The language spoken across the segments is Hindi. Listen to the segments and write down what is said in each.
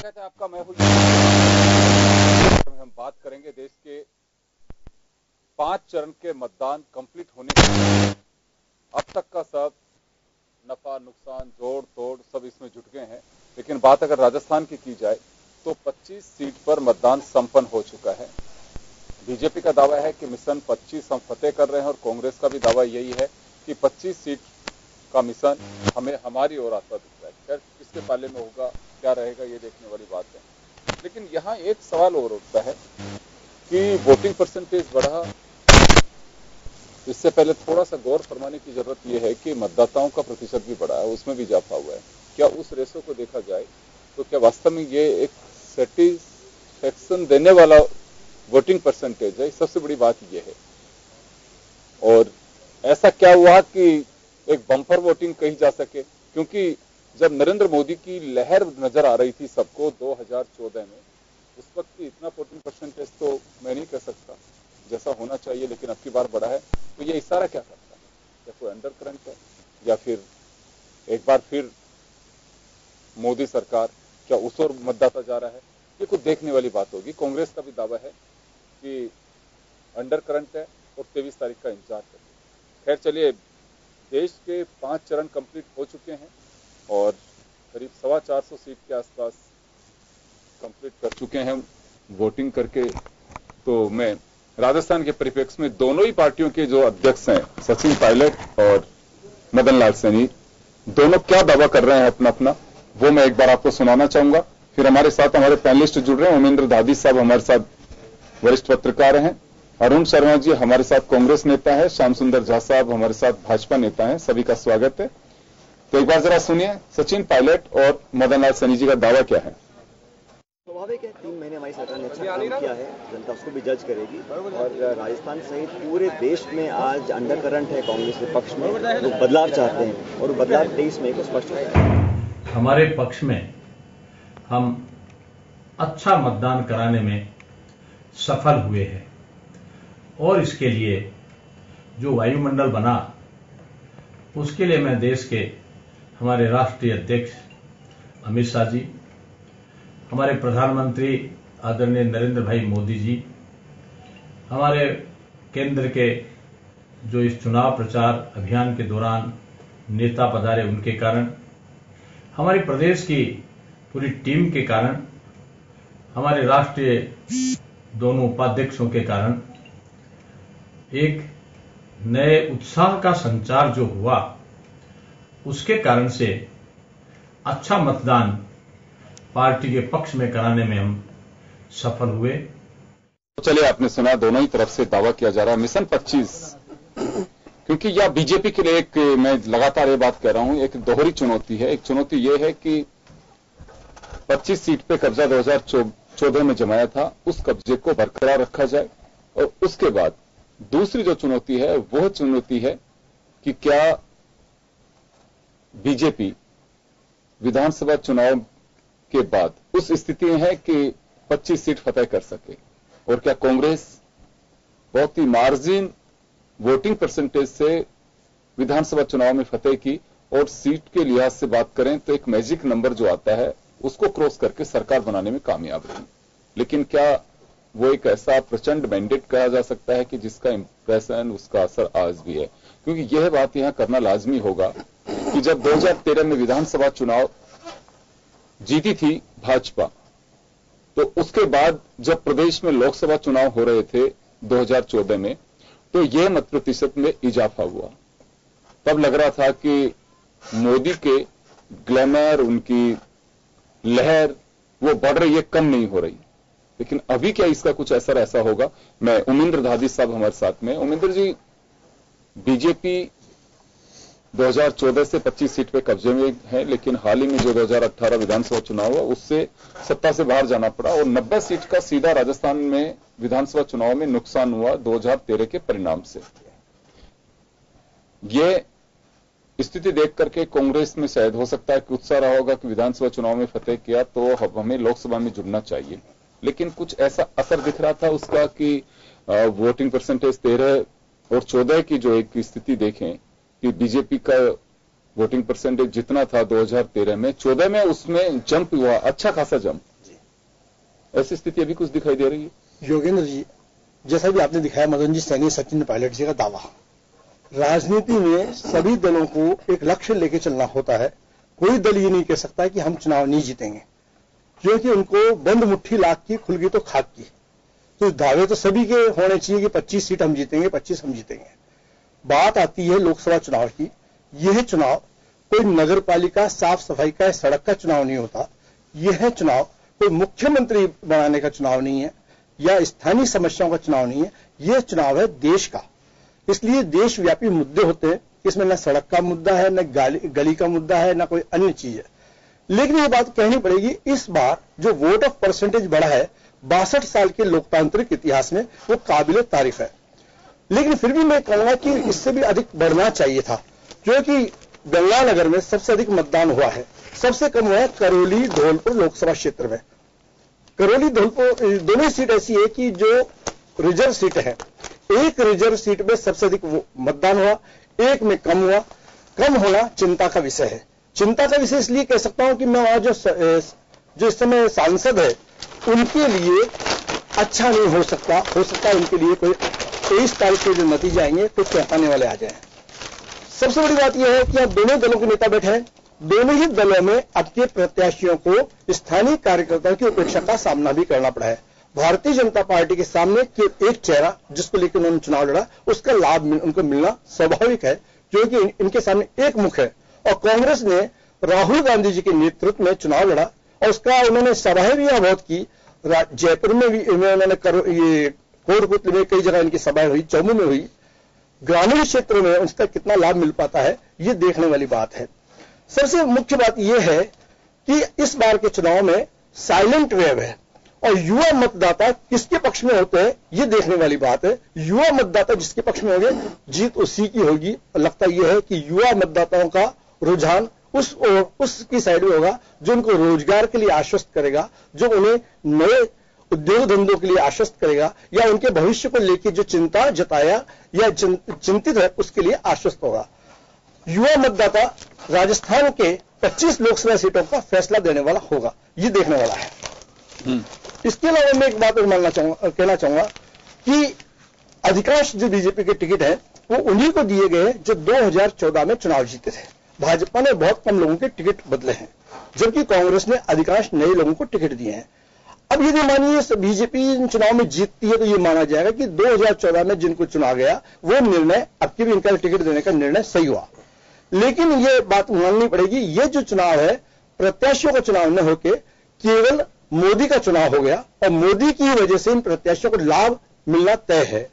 स्वागत है आपका। मैं हूं। हम बात करेंगे देश के 5 चरण के मतदान कंप्लीट होने के बाद अब तक का सब नफा नुकसान जोड़ तोड़ सब इसमें जुट गए हैं। लेकिन बात अगर राजस्थान की जाए तो 25 सीट पर मतदान संपन्न हो चुका है। बीजेपी का दावा है कि मिशन 25 हम फतेह कर रहे हैं और कांग्रेस का भी दावा यही है कि 25 सीट का मिशन हमें हमारी ओर आता दिख रहा है। खैर किसके पाले में होगा, क्या रहेगा, ये देखने वाली बात है। लेकिन यहाँ एक सवाल और उठता है कि वोटिंग परसेंटेज बढ़ा, इससे पहले थोड़ा सा गौर फरमाने की जरूरत यह है कि मतदाताओं का प्रतिशत भी बढ़ा है, उसमें भी इजाफा हुआ है। क्या उस रेशो को देखा जाए तो क्या वास्तव में ये एक सेटिस्फैक्शन देने वाला वोटिंग परसेंटेज है? सबसे बड़ी बात यह है। और ऐसा क्या हुआ कि एक बम्पर वोटिंग कही जा सके? क्योंकि जब नरेंद्र मोदी की लहर नजर आ रही थी सबको 2014 में, उस वक्त की इतना वोटिंग परसेंटेज तो मैं नहीं कह सकता जैसा होना चाहिए, लेकिन अब की बार बढ़ा है। तो ये इशारा क्या करता है? क्या कोई अंडर करंट है या फिर एक बार फिर मोदी सरकार क्या उस ओर मतदाता जा रहा है? ये कुछ देखने वाली बात होगी। कांग्रेस का भी दावा है कि अंडर करंट है और 23 तारीख का इंतजार करिए। खैर चलिए, देश के 5 चरण कंप्लीट हो चुके हैं और करीब 450 सीट के आसपास कंप्लीट कर चुके हैं वोटिंग करके। तो मैं राजस्थान के परिप्रेक्ष्य में दोनों ही पार्टियों के जो अध्यक्ष हैं, सचिन पायलट और मदन लाल सैनी, दोनों क्या दावा कर रहे हैं अपना अपना, वो मैं एक बार आपको सुनाना चाहूंगा। फिर हमारे साथ हमारे पैनलिस्ट जुड़ रहे हैं। उमेंद्र दादी साहब हमारे साथ वरिष्ठ पत्रकार हैं, अरुण शर्मा जी हमारे साथ कांग्रेस नेता है, श्याम सुंदर झा साहब हमारे साथ भाजपा नेता हैं। सभी का स्वागत है। तो एक बार जरा सुनिए सचिन पायलट और मदन लाल सैनी जी का दावा क्या है। स्वाभाविक है, 3 महीने हमारी सरकार ने अच्छा काम किया है, जनता उसको भी जज करेगी। और राजस्थान सहित पूरे देश में आज अंडर करंट है कांग्रेस के पक्ष में। लोग बदलाव चाहते हैं और बदलाव 23 मई को स्पष्ट हो जाएगा। हमारे पक्ष में हम अच्छा मतदान कराने में सफल हुए हैं और इसके लिए जो वायुमंडल बना उसके लिए मैं देश के हमारे राष्ट्रीय अध्यक्ष अमित शाह जी, हमारे प्रधानमंत्री आदरणीय नरेंद्र भाई मोदी जी, हमारे केंद्र के जो इस चुनाव प्रचार अभियान के दौरान नेता पधारे उनके कारण, हमारे प्रदेश की पूरी टीम के कारण, हमारे राष्ट्रीय दोनों उपाध्यक्षों के कारण एक नए उत्साह का संचार जो हुआ, उसके कारण से अच्छा मतदान पार्टी के पक्ष में कराने में हम सफल हुए। तो चलिए, आपने सुना दोनों ही तरफ से दावा किया जा रहा है मिशन 25, क्योंकि यह बीजेपी के लिए एक, मैं लगातार ये बात कह रहा हूं, एक दोहरी चुनौती है। एक चुनौती यह है कि 25 सीट पे कब्जा 2014 में जमाया था, उस कब्जे को बरकरार रखा जाए। और उसके बाद दूसरी जो चुनौती है वह चुनौती है कि क्या बीजेपी विधानसभा चुनाव के बाद उस स्थिति में है कि 25 सीट फतेह कर सके, और क्या कांग्रेस बहुत ही मार्जिन वोटिंग परसेंटेज से विधानसभा चुनाव में फतेह की, और सीट के लिहाज से बात करें तो एक मैजिक नंबर जो आता है उसको क्रॉस करके सरकार बनाने में कामयाब रही। लेकिन क्या वो एक ऐसा प्रचंड मैंडेट कहा जा सकता है कि जिसका इंप्रेशन, उसका असर आज भी है? क्योंकि यह बात यहां करना लाजमी होगा कि जब 2013 में विधानसभा चुनाव जीती थी भाजपा, तो उसके बाद जब प्रदेश में लोकसभा चुनाव हो रहे थे 2014 में, तो यह मत प्रतिशत में इजाफा हुआ। तब लग रहा था कि मोदी के ग्लैमर, उनकी लहर वो बढ़ रही है, कम नहीं हो रही। लेकिन अभी क्या इसका कुछ असर ऐसा होगा? मैं उमेंद्र दादी साहब हमारे साथ में। उमेंद्र जी, बीजेपी 2014 से 25 सीट पे कब्जे में है, लेकिन हाल ही में जो 2018 विधानसभा चुनाव हुआ उससे सत्ता से बाहर जाना पड़ा, और 90 सीट का सीधा राजस्थान में विधानसभा चुनाव में नुकसान हुआ 2013 के परिणाम से। ये स्थिति देख करके कांग्रेस में शायद हो सकता है कि उत्साह रहा होगा कि विधानसभा चुनाव में फतेह किया तो हमें लोकसभा में जुड़ना चाहिए। लेकिन कुछ ऐसा असर दिख रहा था उसका कि वोटिंग परसेंटेज 13 और 14 की जो एक स्थिति देखें कि बीजेपी का वोटिंग परसेंटेज जितना था 2013 में, 14 में उसमें जंप हुआ, अच्छा खासा जंप, ऐसी स्थिति अभी कुछ दिखाई दे रही है? योगेंद्र जी, जैसा भी आपने दिखाया मदन जी सैनी, सचिन पायलट जी का दावा, राजनीति में सभी दलों को एक लक्ष्य लेके चलना होता है। कोई दल ये नहीं कह सकता कि हम चुनाव नहीं जीतेंगे, क्योंकि उनको बंद मुट्ठी लाख की, खुल गई तो खाक की। तो दावे तो सभी के होने चाहिए कि 25 सीट हम जीतेंगे, 25 हम जीतेंगे। बात आती है लोकसभा चुनाव की। यह चुनाव कोई नगर पालिका साफ सफाई का, सड़क का चुनाव नहीं होता। यह चुनाव कोई मुख्यमंत्री बनाने का चुनाव नहीं है या स्थानीय समस्याओं का चुनाव नहीं है। यह चुनाव है देश का। इसलिए देशव्यापी मुद्दे होते हैं। इसमें न सड़क का मुद्दा है, न गली का मुद्दा है, न कोई अन्य चीज है। लेकिन ये बात कहनी पड़ेगी, इस बार जो वोट ऑफ परसेंटेज बढ़ा है 62 साल के लोकतांत्रिक इतिहास में, वो काबिले तारीफ है। लेकिन फिर भी मैं कहूंगा कि इससे भी अधिक बढ़ना चाहिए था, क्योंकि गंगानगर में सबसे अधिक मतदान हुआ है, सबसे कम हुआ है करौली धौलपुर लोकसभा क्षेत्र में। करौली धौलपुर दोनों सीट ऐसी है कि जो रिजर्व सीट है, एक रिजर्व सीट में सबसे अधिक मतदान हुआ, एक में कम हुआ। कम होना चिंता का विषय है। चिंता का विषय इसलिए कह सकता हूं कि मैं वहां जो इस समय सांसद है उनके लिए अच्छा नहीं हो सकता है उनके लिए कोई 23 तारीख के जो नतीजे आएंगे कुछ चौंकाने वाले आ जाए। सबसे बड़ी बात यह है कि यहाँ दोनों दलों के नेता बैठे हैं। दोनों ही दलों में अपने प्रत्याशियों को स्थानीय कार्यकर्ताओं की उपेक्षा का सामना भी करना पड़ा है। भारतीय जनता पार्टी के सामने केवल एक चेहरा जिसको लेकर उन्होंने चुनाव लड़ा, उसका लाभ उनको मिलना स्वाभाविक है, क्योंकि इनके सामने एक मुख है। और कांग्रेस ने राहुल गांधी जी के नेतृत्व में चुनाव लड़ा और उसका उन्होंने सभाएं भी बहुत की। जयपुर में भी उन्होंने ये कोटपुतली में कई जगह इनकी सभाएं हुई, चौमू में हुई। ग्रामीण क्षेत्रों में उसका कितना लाभ मिल पाता है, ये देखने वाली बात है। सबसे मुख्य बात यह है कि इस बार के चुनाव में साइलेंट वेव है और युवा मतदाता किसके पक्ष में होते हैं, ये देखने वाली बात है। युवा मतदाता जिसके पक्ष में होंगे, जीत उसी की होगी। लगता यह है कि युवा मतदाताओं का रुझान उसकी साइड में होगा जो उनको रोजगार के लिए आश्वस्त करेगा, जो उन्हें नए उद्योग धंधों के लिए आश्वस्त करेगा, या उनके भविष्य को लेकर जो चिंता जताया या चिंतित है उसके लिए आश्वस्त होगा। युवा मतदाता राजस्थान के 25 लोकसभा सीटों का फैसला देने वाला होगा, ये देखने वाला है। इसके अलावा मैं एक बात और कहना चाहूंगा कि अधिकांश जो बीजेपी के टिकट हैं वो उन्हीं को दिए गए जो 2014 में चुनाव जीते थे। भाजपा ने बहुत कम लोगों के टिकट बदले हैं, जबकि कांग्रेस ने अधिकांश नए लोगों को टिकट दिए हैं। अब यदि मानिए बीजेपी चुनाव में जीतती है तो ये माना जाएगा कि 2014 में जिनको चुना गया वो निर्णय, अब की भी इनका टिकट देने का निर्णय सही हुआ। लेकिन ये बात माननी पड़ेगी, ये जो चुनाव है प्रत्याशियों का चुनाव न होकर केवल मोदी का चुनाव हो गया और मोदी की वजह से इन प्रत्याशियों को लाभ मिलना तय है।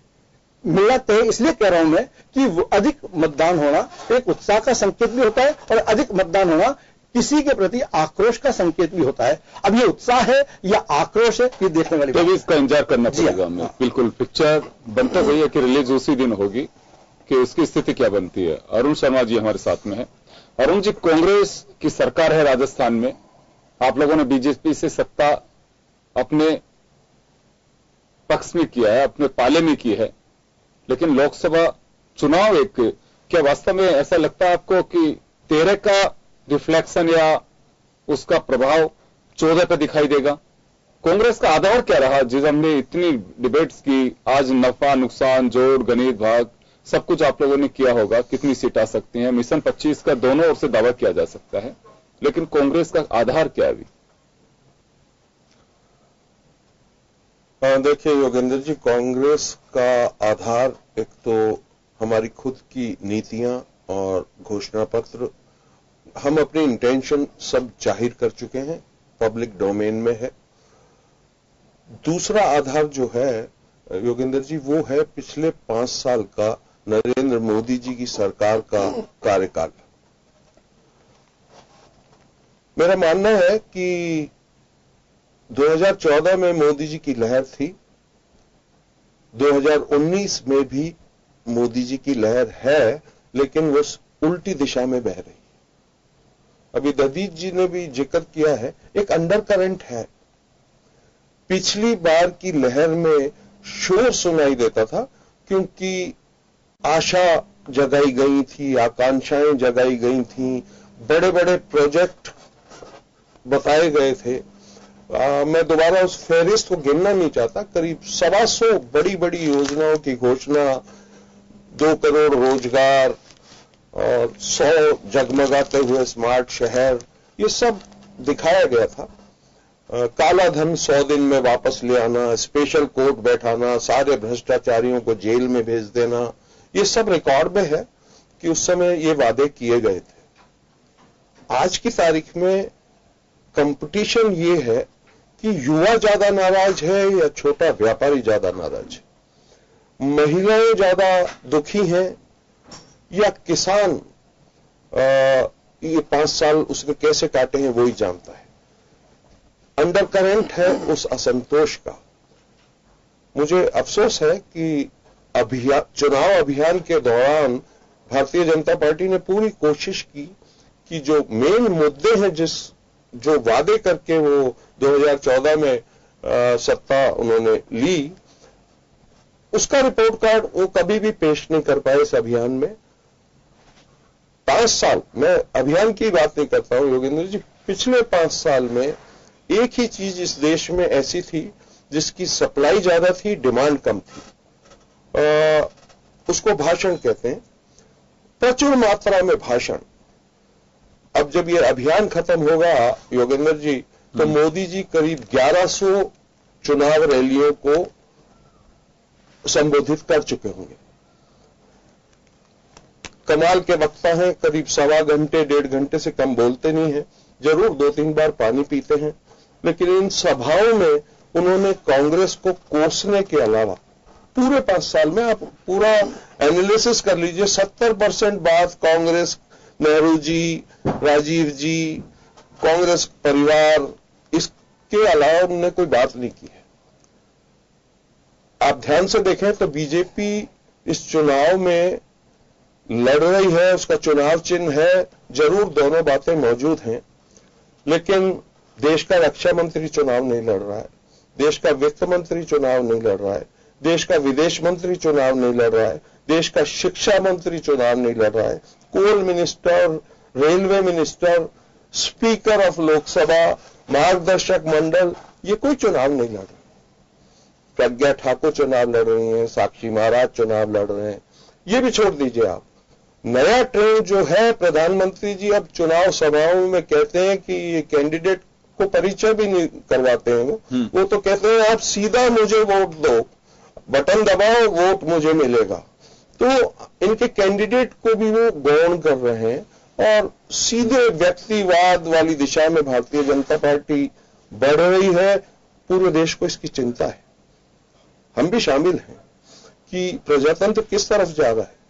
इसलिए कह रहा हूं मैं कि अधिक मतदान होना एक उत्साह का संकेत भी होता है और अधिक मतदान होना किसी के प्रति आक्रोश का संकेत भी होता है। अब ये उत्साह है या आक्रोश है, ये देखने वाली बात है। इसका इंतजार करना पड़ेगा हमें। बिल्कुल, पिक्चर बनता वही है कि रिलीज उसी दिन होगी कि उसकी स्थिति क्या बनती है। अरुण शर्मा जी हमारे साथ में है। अरुण जी, कांग्रेस की सरकार है राजस्थान में, आप लोगों ने बीजेपी से सत्ता अपने पक्ष में किया है, अपने पाले में की है, लेकिन लोकसभा चुनाव क्या वास्तव में ऐसा लगता है आपको कि 13 का रिफ्लेक्शन या उसका प्रभाव 14 पर दिखाई देगा? कांग्रेस का आधार क्या रहा? जिस हमने इतनी डिबेट्स की, आज नफा नुकसान जोड़ गणित भाग सब कुछ आप लोगों ने किया होगा, कितनी सीट आ सकती हैं, मिशन 25 का दोनों ओर से दावा किया जा सकता है, लेकिन कांग्रेस का आधार क्या है अभी? देखिए योगेंद्र जी, कांग्रेस का आधार एक तो हमारी खुद की नीतियां और घोषणा पत्र, हम अपनी इंटेंशन सब जाहिर कर चुके हैं, पब्लिक डोमेन में है। दूसरा आधार जो है योगेंद्र जी, वो है पिछले 5 साल का नरेंद्र मोदी जी की सरकार का कार्यकाल। मेरा मानना है कि 2014 में मोदी जी की लहर थी, 2019 में भी मोदी जी की लहर है, लेकिन वो उल्टी दिशा में बह रही है। अभी ददीज जी ने भी जिक्र किया है, एक अंडर करंट है। पिछली बार की लहर में शोर सुनाई देता था क्योंकि आशा जगाई गई थी, आकांक्षाएं जगाई गई थी, बड़े बड़े प्रोजेक्ट बताए गए थे, मैं दोबारा उस फहरिस्त को गिनना नहीं चाहता, करीब 125 बड़ी बड़ी योजनाओं की घोषणा, 2 करोड़ रोजगार और 100 जगमगाते हुए स्मार्ट शहर, ये सब दिखाया गया था। काला धन 100 दिन में वापस ले आना, स्पेशल कोर्ट बैठाना, सारे भ्रष्टाचारियों को जेल में भेज देना, ये सब रिकॉर्ड में है कि उस समय ये वादे किए गए थे। आज की तारीख में कंपटीशन ये है कि युवा ज्यादा नाराज है या छोटा व्यापारी ज्यादा नाराज है, महिलाएं ज्यादा दुखी हैं या किसान ये 5 साल उसने कैसे काटे हैं वो ही जानता है। अंडर करंट है उस असंतोष का। मुझे अफसोस है कि चुनाव अभियान के दौरान भारतीय जनता पार्टी ने पूरी कोशिश की कि जो मेन मुद्दे हैं, जो वादे करके वो 2014 में सत्ता उन्होंने ली, उसका रिपोर्ट कार्ड वो कभी भी पेश नहीं कर पाए इस अभियान में। 5 साल, मैं अभियान की बात नहीं करता हूं योगेंद्र जी, पिछले 5 साल में एक ही चीज इस देश में ऐसी थी जिसकी सप्लाई ज्यादा थी, डिमांड कम थी। उसको भाषण कहते हैं, प्रचुर मात्रा में भाषण। अब जब ये अभियान खत्म होगा योगेंद्र जी, तो मोदी जी करीब 1100 चुनाव रैलियों को संबोधित कर चुके होंगे। कमाल के वक्ता हैं, करीब 1.25 घंटे 1.5 घंटे से कम बोलते नहीं हैं, जरूर 2-3 बार पानी पीते हैं, लेकिन इन सभाओं में उन्होंने कांग्रेस को कोसने के अलावा पूरे 5 साल में, आप पूरा एनालिसिस कर लीजिए, 70% बात कांग्रेस, नेहरू जी, राजीव जी, कांग्रेस परिवार, इसके अलावा उन्होंने कोई बात नहीं की है। आप ध्यान से देखें तो बीजेपी इस चुनाव में लड़ रही है, उसका चुनाव चिन्ह है, जरूर दोनों बातें मौजूद हैं, लेकिन देश का रक्षा मंत्री चुनाव नहीं लड़ रहा है, देश का वित्त मंत्री चुनाव नहीं लड़ रहा है, देश का विदेश मंत्री चुनाव नहीं लड़ रहा है, देश का शिक्षा मंत्री चुनाव नहीं लड़ रहा है, कोल minister, railway minister, speaker of Lok Sabha, मार्गदर्शक मंडल, ये कोई चुनाव नहीं लड़ रहा। प्रज्ञा ठाकुर चुनाव लड़ रही हैं, साक्षी महाराज चुनाव लड़ रहे हैं, ये भी छोड़ दीजिए आप। नया ट्रेंड जो है, प्रधानमंत्री जी अब चुनाव सभाओं में कहते हैं कि ये कैंडिडेट को परिचय भी नहीं करवाते हैं, वो तो कहते हैं आप सीधा मुझे वोट दो, बटन दबाओ, वोट मुझे मिलेगा। तो इनके कैंडिडेट को भी वो गौण कर रहे हैं और सीधे व्यक्तिवाद वाली दिशा में भारतीय जनता पार्टी बढ़ रही है। पूरे देश को इसकी चिंता है, हम भी शामिल हैं कि प्रजातंत्र किस तरफ जा रहा है।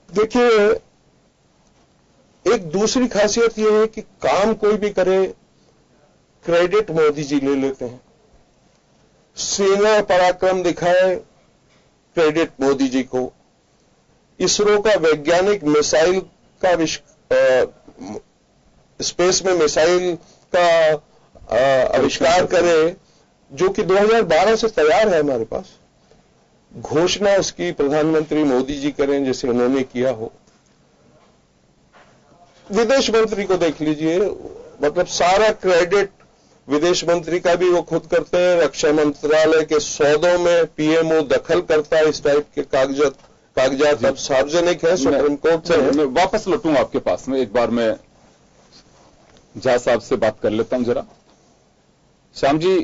देखिए, एक दूसरी खासियत यह है कि काम कोई भी करे, क्रेडिट मोदी जी ले लेते हैं। सेना पराक्रम दिखाए, क्रेडिट मोदी जी को। इसरो का वैज्ञानिक मिसाइल का स्पेस में मिसाइल का आविष्कार करे, जो कि 2012 से तैयार है हमारे पास, घोषणा उसकी प्रधानमंत्री मोदी जी करें जैसे उन्होंने किया हो। विदेश मंत्री को देख लीजिए, मतलब सारा क्रेडिट विदेश मंत्री का भी वो खुद करते हैं। रक्षा मंत्रालय के सौदों में पीएमओ दखल करता है, इस टाइप के कागजात अब सार्वजनिक है, सुप्रीम कोर्ट से। मैं वापस लौटूं आपके पास में, एक बार मैं झा साहब से बात कर लेता हूं जरा। श्याम जी,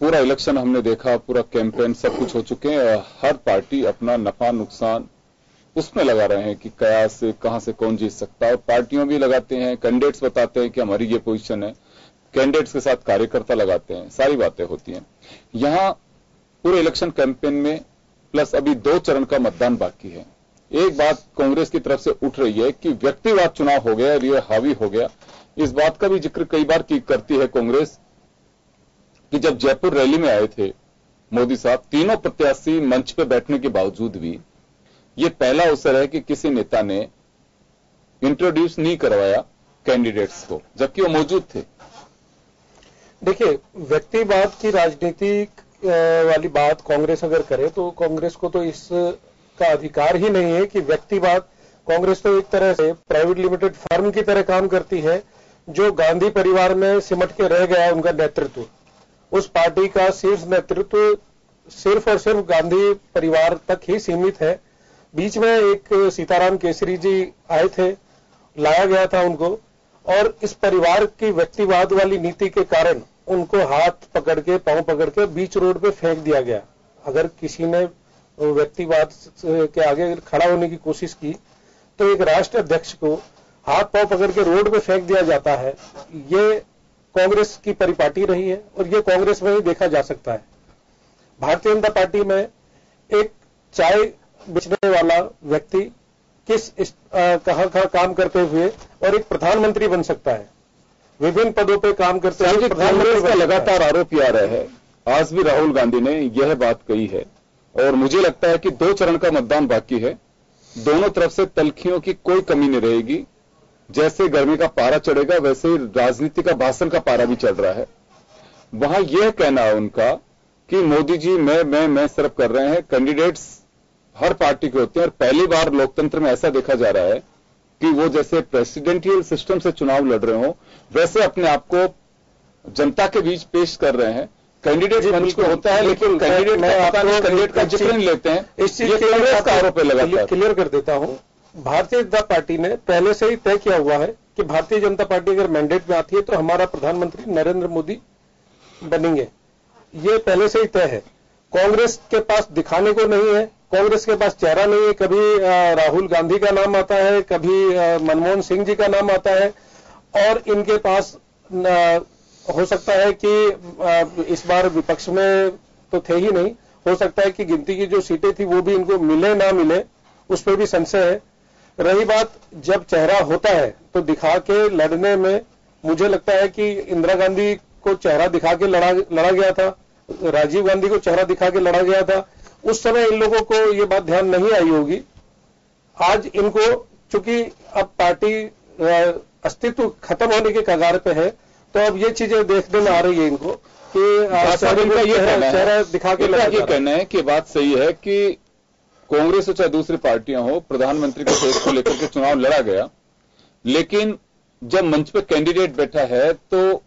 पूरा इलेक्शन हमने देखा, पूरा कैंपेन सब कुछ हो चुके हैं, हर पार्टी अपना नफा नुकसान उसमें लगा रहे हैं कि क्या से कहां से कौन जीत सकता है। पार्टियों भी लगाते हैं, कैंडिडेट्स बताते हैं कि हमारी ये पोजीशन है, कैंडिडेट्स के साथ कार्यकर्ता लगाते हैं, सारी बातें होती हैं। यहां पूरे इलेक्शन कैंपेन में प्लस अभी 2 चरण का मतदान बाकी है। एक बात कांग्रेस की तरफ से उठ रही है कि व्यक्तिवाद चुनाव हो गया और ये हावी हो गया। इस बात का भी जिक्र कई बार करती है कांग्रेस कि जब जयपुर रैली में आए थे मोदी साहब, तीनों प्रत्याशी मंच पर बैठने के बावजूद भी ये पहला अवसर है कि किसी नेता ने इंट्रोड्यूस नहीं करवाया कैंडिडेट्स को, जबकि वो मौजूद थे। देखिए, व्यक्तिवाद की राजनीति वाली बात कांग्रेस अगर करे तो कांग्रेस को तो इसका अधिकार ही नहीं है कि व्यक्तिवाद। कांग्रेस तो एक तरह से प्राइवेट लिमिटेड फर्म की तरह काम करती है, जो गांधी परिवार में सिमट के रह गया उनका नेतृत्व, उस पार्टी का शीर्ष नेतृत्व सिर्फ और सिर्फ गांधी परिवार तक ही सीमित है। बीच में एक सीताराम केसरी जी आए थे, लाया गया था उनको, और इस परिवार की व्यक्तिवाद वाली नीति के कारण उनको हाथ पकड़ के, पांव पकड़ के बीच रोड पे फेंक दिया गया। अगर किसी ने व्यक्तिवाद के आगे खड़ा होने की कोशिश की तो एक राष्ट्र अध्यक्ष को हाथ पांव पकड़ के रोड पे फेंक दिया जाता है। ये कांग्रेस की परिपाटी रही है और ये कांग्रेस में ही देखा जा सकता है। भारतीय जनता पार्टी में एक चाय बेचने वाला व्यक्ति कहां काम करते हुए और एक प्रधानमंत्री बन सकता है, विभिन्न पदों पे काम करते हुए कांग्रेस का लगातार आरोप आ रहा है। आज भी राहुल गांधी ने यह बात कही है और मुझे लगता है कि 2 चरण का मतदान बाकी है। दोनों तरफ से तलखियों की कोई कमी नहीं रहेगी। जैसे गर्मी का पारा चढ़ेगा वैसे ही राजनीति का भाषण का पारा भी चढ़ रहा है। वहां यह कहना है उनका कि मोदी जी मैं सिर्फ कर रहे हैं। कैंडिडेट्स हर पार्टी के होते हैं और पहली बार लोकतंत्र में ऐसा देखा जा रहा है कि वो जैसे प्रेसिडेंशियल सिस्टम से चुनाव लड़ रहे हो वैसे अपने आप को जनता के बीच पेश कर रहे हैं। कैंडिडेट मंच को होता है लेकिन कैंडिडेट का जिक्र नहीं लेते हैं। इस चीज के लिए आरोप लगातार क्लियर कर देता हूं। भारतीय जनता पार्टी ने पहले से ही तय किया हुआ है कि भारतीय जनता पार्टी अगर मैंडेट में आती है तो हमारा प्रधानमंत्री नरेंद्र मोदी बनेंगे। ये पहले से ही तय है। कांग्रेस के पास दिखाने को नहीं है, कांग्रेस के पास चेहरा नहीं है। कभी राहुल गांधी का नाम आता है, कभी मनमोहन सिंह जी का नाम आता है, और इनके पास हो सकता है कि इस बार विपक्ष में तो थे ही नहीं, हो सकता है कि गिनती की जो सीटें थी वो भी इनको मिले ना मिले, उस पर भी संशय है। रही बात जब चेहरा होता है तो दिखा के लड़ने में, मुझे लगता है कि इंदिरा गांधी को चेहरा दिखा के लड़ा गया था, राजीव गांधी को चेहरा दिखा के लड़ा गया था। उस समय इन लोगों को ये बात ध्यान नहीं आई होगी। आज इनको, चूंकि अब पार्टी अस्तित्व खत्म होने के कगार पे है, तो अब ये चीजें देखने में आ रही है इनको कि चेहरा दिखा के लड़ा। ये कहना है कि बात सही है कि कांग्रेस हो चाहे दूसरी पार्टियां हो, प्रधानमंत्री के केस को लेकर के चुनाव लड़ा गया, लेकिन जब मंच पे कैंडिडेट बैठा है तो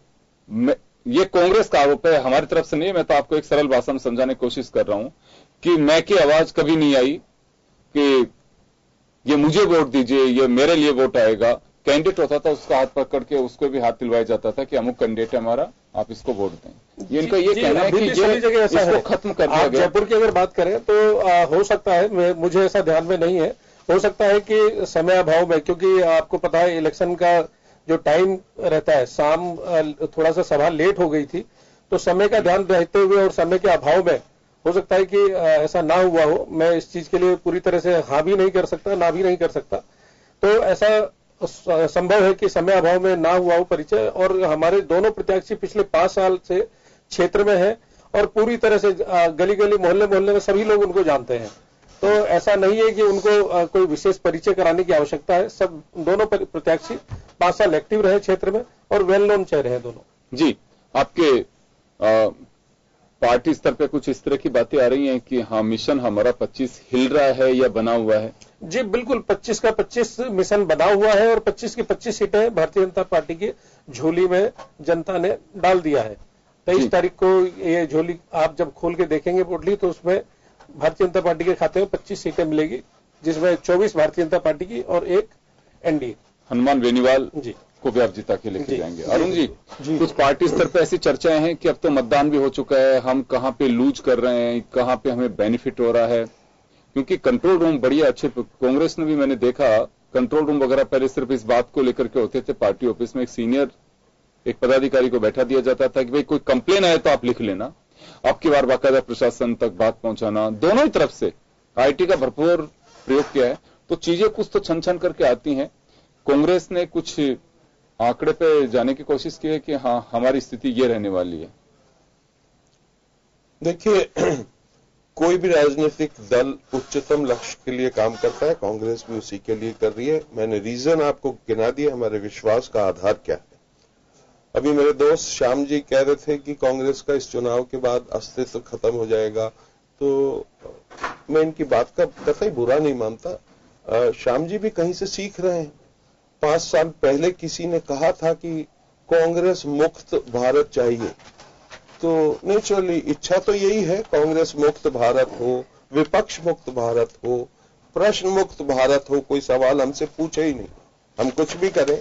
ये कांग्रेस का आरोप है, हमारी तरफ से नहीं। मैं तो आपको एक सरल भाषा में समझाने की कोशिश कर रहा हूं कि मैं की आवाज कभी नहीं आई कि ये मुझे वोट दीजिए, ये मेरे लिए वोट आएगा। कैंडिडेट होता था उसका हाथ पकड़ के उसको भी हाथ दिलवाया जाता था कि अमुक कैंडिडेट है हमारा, आप इसको वोट दें। ये इनका ये कहना है कि ये जगह ऐसा इसको है। खत्म कर दिया गया। जयपुर की अगर बात करें तो हो सकता है, मुझे ऐसा ध्यान में नहीं है, हो सकता है कि समय अभाव में, क्योंकि आपको पता है इलेक्शन का जो टाइम रहता है, शाम थोड़ा सा सभा लेट हो गई थी, तो समय का ध्यान रहते हुए और समय के अभाव में हो सकता है कि ऐसा ना हुआ हो। मैं इस चीज के लिए पूरी तरह से हाँ भी नहीं कर सकता, ना भी नहीं कर सकता। तो ऐसा संभव है कि समय अभाव में ना हुआ हो परिचय। और हमारे दोनों प्रत्याशी पिछले 5 साल से क्षेत्र में है और पूरी तरह से गली गली मोहल्ले मोहल्ले में सभी लोग उनको जानते हैं। तो ऐसा नहीं है कि उनको कोई विशेष परिचय कराने की आवश्यकता है। सब दोनों प्रत्याशी 5 साल एक्टिव रहे क्षेत्र में और वेल नोन चेहरे हैं दोनों। जी, आपके पार्टी स्तर पे कुछ इस तरह की बातें आ रही हैं कि हाँ, मिशन हमारा 25 हिल रहा है या बना हुआ है? जी बिल्कुल, 25 का 25 मिशन बना हुआ है और 25 की 25 सीटें भारतीय जनता पार्टी की झोली में जनता ने डाल दिया है। 23 तारीख को ये झोली आप जब खोल के देखेंगे पोटली, तो उसमें भारतीय जनता पार्टी के खाते में 25 सीटें मिलेगी, जिसमें 24 भारतीय जनता पार्टी की और 1 एनडीए। हनुमान बेनीवाल जी को भी आप जिता के लेके जाएंगे। अरुण जी, कुछ पार्टी स्तर पे ऐसी चर्चाएं हैं कि अब तो मतदान भी हो चुका है, हम कहां पे लूज कर रहे हैं, कहां पे हमें बेनिफिट हो रहा है, क्योंकि कंट्रोल रूम बढ़िया अच्छे, कांग्रेस ने भी मैंने देखा कंट्रोल रूम वगैरह पहले सिर्फ इस बात को लेकर के होते थे, पार्टी ऑफिस में एक सीनियर एक पदाधिकारी को बैठा दिया जाता था कि भाई कोई कंप्लेन आए तो आप लिख लेना। अब की बार बाकायदा प्रशासन तक बात पहुंचाना, दोनों ही तरफ से आईटी का भरपूर प्रयोग किया है, तो चीजें कुछ तो छन छन करके आती हैं। कांग्रेस ने कुछ आंकड़े पे जाने की कोशिश की है कि हाँ, हमारी स्थिति ये रहने वाली है। देखिए, कोई भी राजनीतिक दल उच्चतम लक्ष्य के लिए काम करता है, कांग्रेस भी उसी के लिए कर रही है। मैंने रीजन आपको गिना दिया, हमारे विश्वास का आधार क्या है। अभी मेरे दोस्त श्याम जी कह रहे थे कि कांग्रेस का इस चुनाव के बाद अस्तित्व खत्म हो जाएगा, तो मैं इनकी बात का कतई बुरा नहीं मानता। श्याम जी भी कहीं से सीख रहे हैं। 5 साल पहले किसी ने कहा था कि कांग्रेस मुक्त भारत चाहिए, तो नेचुरली इच्छा तो यही है, कांग्रेस मुक्त भारत हो, विपक्ष मुक्त भारत हो, प्रश्न मुक्त भारत हो, कोई सवाल हमसे पूछे ही नहीं, हम कुछ भी करें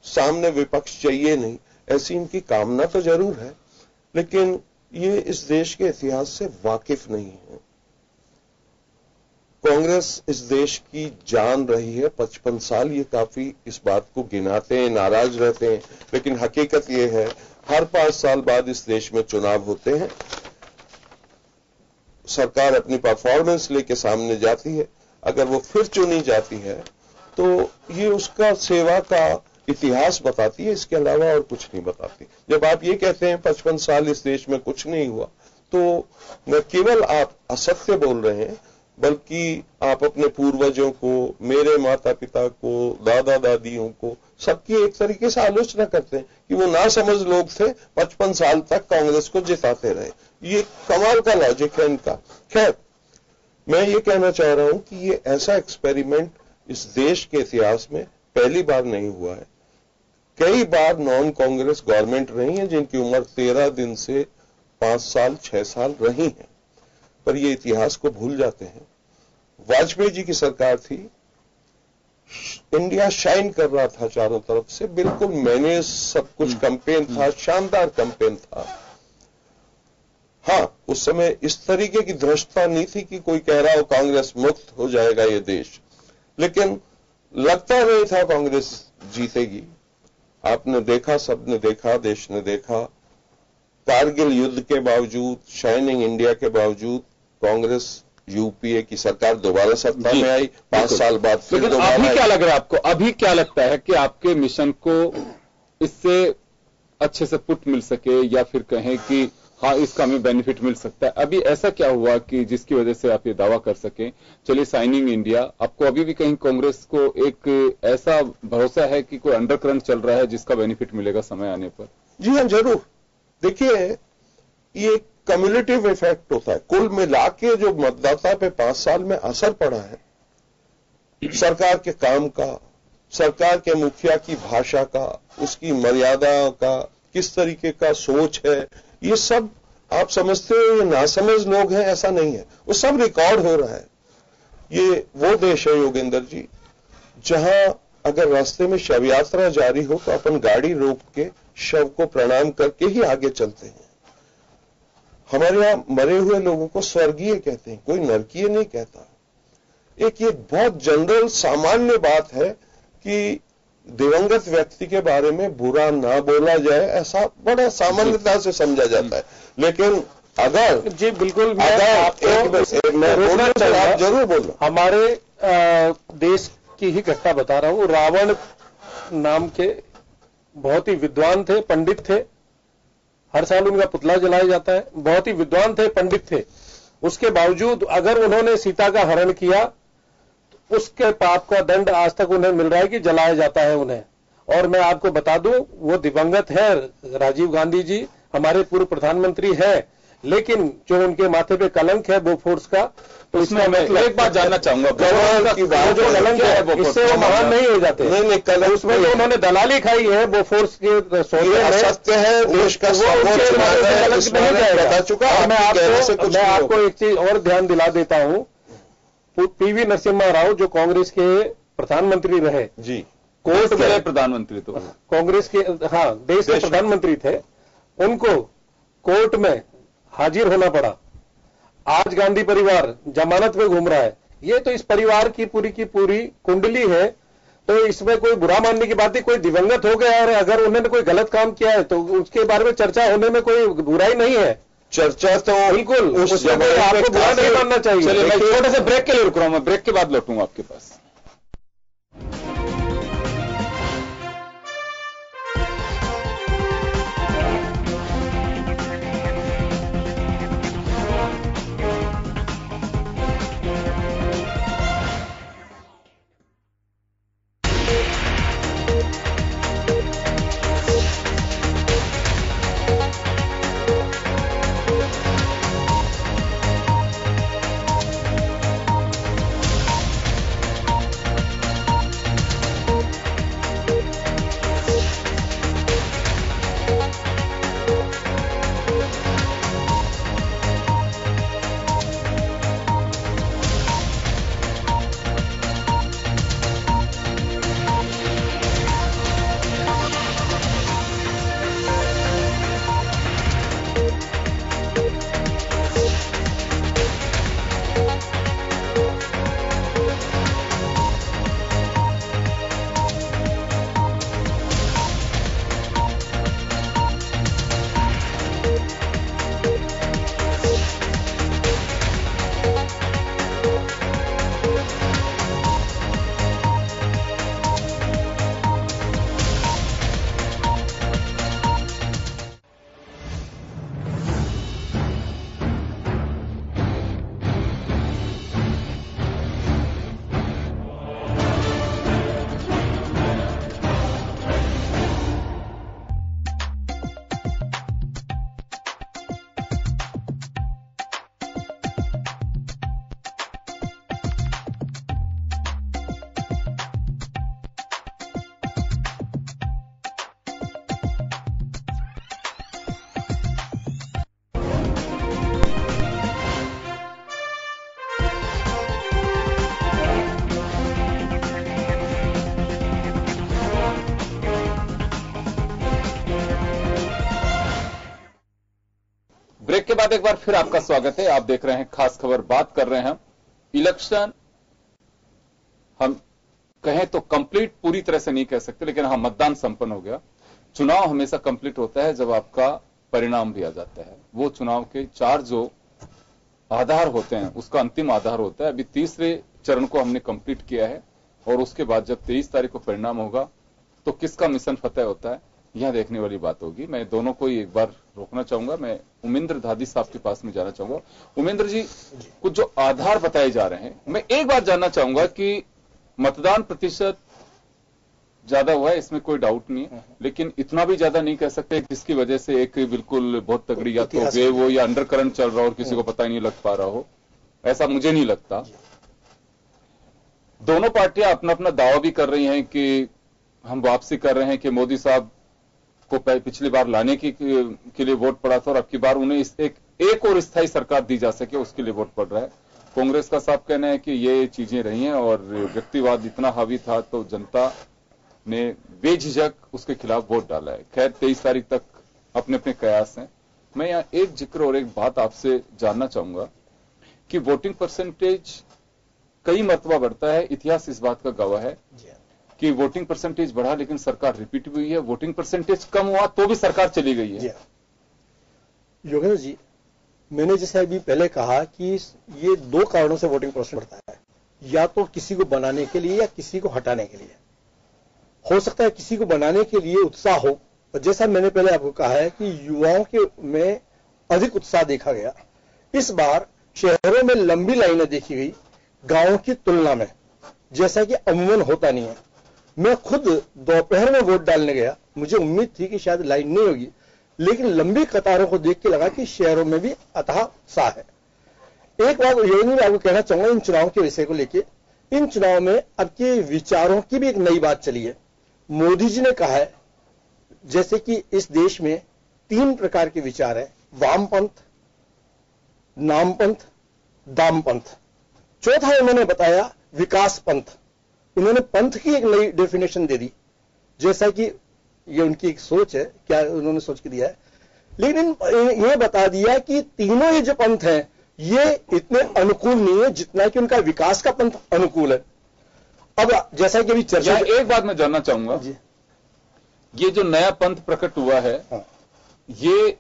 सामने विपक्ष चाहिए नहीं, ऐसी इनकी कामना तो जरूर है, लेकिन ये इस देश के इतिहास से वाकिफ नहीं है। कांग्रेस इस देश की जान रही है 55 साल, ये काफी इस बात को गिनाते हैं, नाराज रहते हैं, लेकिन हकीकत ये है हर 5 साल बाद इस देश में चुनाव होते हैं, सरकार अपनी परफॉर्मेंस लेके सामने जाती है, अगर वो फिर चुनी जाती है तो ये उसका सेवा का इतिहास बताती है, इसके अलावा और कुछ नहीं बताती। जब आप ये कहते हैं 55 साल इस देश में कुछ नहीं हुआ, तो न केवल आप असत्य बोल रहे हैं, बल्कि आप अपने पूर्वजों को, मेरे माता पिता को, दादा दादियों को, सबकी एक तरीके से आलोचना करते हैं कि वो नासमझ लोग थे, 55 साल तक कांग्रेस को जिताते रहे। ये कमाल का लॉजिक है इनका। खैर, मैं ये कहना चाह रहा हूं कि ये ऐसा एक्सपेरिमेंट इस देश के इतिहास में पहली बार नहीं हुआ है। कई बार नॉन कांग्रेस गवर्नमेंट रही है जिनकी उम्र 13 दिन से 5 साल 6 साल रही है, पर ये इतिहास को भूल जाते हैं। वाजपेयी जी की सरकार थी, इंडिया शाइन कर रहा था चारों तरफ से, बिल्कुल मैंने सब कुछ कैंपेन था, शानदार कैंपेन था। हाँ, उस समय इस तरीके की धृष्टता नहीं थी कि कोई कह रहा हो कांग्रेस मुक्त हो जाएगा ये देश, लेकिन लगता नहीं था कांग्रेस जीतेगी। आपने देखा, सबने देखा, देश ने देखा, कारगिल युद्ध के बावजूद, शाइनिंग इंडिया के बावजूद कांग्रेस यूपीए की सरकार दोबारा सत्ता में आई, 5 साल बाद फिर दोबारा। अभी क्या लग रहा है आपको, अभी क्या लगता है कि आपके मिशन को इससे अच्छे से पुट मिल सके, या फिर कहें कि हाँ इसका हमें बेनिफिट मिल सकता है? अभी ऐसा क्या हुआ कि जिसकी वजह से आप ये दावा कर सकें? चलिए, शाइनिंग इंडिया, आपको अभी भी कहीं कांग्रेस को एक ऐसा भरोसा है कि कोई अंडर करंट चल रहा है जिसका बेनिफिट मिलेगा समय आने पर? जी हाँ, जरूर। देखिए, ये कम्युलेटिव इफेक्ट होता है, कुल मिला के जो मतदाता पे 5 साल में असर पड़ा है, सरकार के काम का, सरकार के मुखिया की भाषा का, उसकी मर्यादा का, किस तरीके का सोच है, ये सब आप समझते हो ये नासमझ लोग हैं, ऐसा नहीं है, वो सब रिकॉर्ड हो रहा है। ये वो देश है योगेंद्र जी, जहां अगर रास्ते में शव यात्रा जारी हो तो अपन गाड़ी रोक के शव को प्रणाम करके ही आगे चलते हैं। हमारे यहां मरे हुए लोगों को स्वर्गीय कहते हैं, कोई नरकीय नहीं कहता। एक ये बहुत जनरल सामान्य बात है कि दिवंगत व्यक्ति के बारे में बुरा ना बोला जाए, ऐसा बड़ा सामान्यता से समझा जाता है। लेकिन अगर जी बिल्कुल, मैं बोलना चाहिए, आप जरूर बोलो। हमारे देश की ही घटना बता रहा हूं। रावण नाम के बहुत ही विद्वान थे, पंडित थे, हर साल उनका पुतला जलाया जाता है। बहुत ही विद्वान थे, पंडित थे, उसके बावजूद अगर उन्होंने सीता का हरण किया, उसके पाप का दंड आज तक उन्हें मिल रहा है कि जलाया जाता है उन्हें। और मैं आपको बता दूं, वो दिवंगत है, राजीव गांधी जी हमारे पूर्व प्रधानमंत्री हैं, लेकिन जो उनके माथे पे कलंक है बोफोर्स का, तो इसमें मैं एक बात जानना चाहूंगा, जो कलंक है इससे वो महान नहीं हो जाते। नहीं, कलंक उसमें जो उन्होंने दलाली खाई है बोफोर्स के सोने में, सत्य है, देश का बता चुका। मैं आपको एक चीज और ध्यान दिला देता हूं, पीवी नरसिम्हा राव जो कांग्रेस के प्रधानमंत्री रहे जी, कोर्ट में प्रधानमंत्री, तो कांग्रेस के, हाँ, देश के प्रधानमंत्री थे, उनको कोर्ट में हाजिर होना पड़ा। आज गांधी परिवार जमानत में घूम रहा है। ये तो इस परिवार की पूरी कुंडली है, तो इसमें कोई बुरा मानने की बात नहीं। कोई दिवंगत हो गया और अगर उन्होंने कोई गलत काम किया है तो उसके बारे में चर्चा होने में कोई बुराई नहीं है। चर्चा तो बिल्कुल, उसमें आपको बुरा नहीं मानना चाहिए। चलिए, मैं छोटे से ब्रेक के लिए रुक रहा हूं, मैं ब्रेक के बाद लौटूंगा आपके पास। बाद एक बार फिर आपका स्वागत है। आप देख रहे हैं खास खबर। बात कर रहे हैं हम इलेक्शन, हम कहें तो कंप्लीट पूरी तरह से नहीं कह सकते, लेकिन हाँ, मतदान संपन्न हो गया। चुनाव हमेशा कंप्लीट होता है जब आपका परिणाम भी आ जाता है। वो चुनाव के 4 जो आधार होते हैं, उसका अंतिम आधार होता है। अभी तीसरे चरण को हमने कंप्लीट किया है और उसके बाद जब 23 तारीख को परिणाम होगा तो किसका मिशन फतेह होता है, यह देखने वाली बात होगी। मैं दोनों को ही एक बार रोकना चाहूंगा। मैं उमेंद्र धादी साहब के पास में जाना चाहूंगा। उमेंद्र जी, कुछ जो आधार बताए जा रहे हैं, मैं एक बार जानना चाहूंगा कि मतदान प्रतिशत ज्यादा हुआ है, इसमें कोई डाउट नहीं है, लेकिन इतना भी ज्यादा नहीं कह सकते जिसकी वजह से एक बिल्कुल बहुत तगड़ी या तो वेव हो या अंडर करंट चल रहा हो और किसी को पता ही नहीं लग पा रहा हो, ऐसा मुझे नहीं लगता। दोनों पार्टियां अपना अपना दावा भी कर रही हैं कि हम वापसी कर रहे हैं, कि मोदी साहब को पिछली बार लाने के लिए वोट पड़ा था और अब की बार उन्हें एक और स्थायी सरकार दी जा सके, उसके लिए वोट पड़ रहा है। कांग्रेस का साफ कहना है कि ये चीजें रही हैं और व्यक्तिवाद इतना हावी था तो जनता ने बेझिझक उसके खिलाफ वोट डाला है। खैर, 23 तारीख तक अपने अपने कयास हैं। मैं यहाँ एक जिक्र और एक बात आपसे जानना चाहूंगा कि वोटिंग परसेंटेज कई मरतबा बढ़ता है। इतिहास इस बात का गवाह है कि वोटिंग परसेंटेज बढ़ा लेकिन सरकार रिपीट हुई है, वोटिंग परसेंटेज कम हुआ तो भी सरकार चली गई है। योगेंद्र जी, मैंने जैसे अभी पहले कहा कि ये 2 कारणों से वोटिंग परसेंट बढ़ता है, या तो किसी को बनाने के लिए या किसी को हटाने के लिए। हो सकता है किसी को बनाने के लिए उत्साह हो, और जैसा मैंने पहले आपको कहा है कि युवाओं के में अधिक उत्साह देखा गया। इस बार शहरों में लंबी लाइनें देखी गई गांवों की तुलना में, जैसा कि अमूमन होता नहीं है। मैं खुद दोपहर में वोट डालने गया, मुझे उम्मीद थी कि शायद लाइन नहीं होगी, लेकिन लंबी कतारों को देख के लगा कि शहरों में भी अथाह उत्साह है। एक बात योगेंद्र मैं आपको कहना चाहूंगा इन चुनाव के विषय को लेके। इन चुनाव में अब के विचारों की भी एक नई बात चली है। मोदी जी ने कहा है जैसे कि इस देश में 3 प्रकार के विचार है, वामपंथ, नामपंथ, दामपंथ। चौथा उन्होंने बताया विकास पंथ। इन्होंने पंथ की एक नई डेफिनेशन दे दी, जैसा कि ये उनकी एक सोच है, क्या उन्होंने सोच के दिया है। लेकिन ये बता दिया कि तीनों ही जो पंथ हैं ये इतने अनुकूल नहीं है जितना कि उनका विकास का पंथ अनुकूल है। अब जैसा कि अभी चर्चा, एक बात मैं जानना चाहूंगा, ये जो नया पंथ प्रकट हुआ है, ये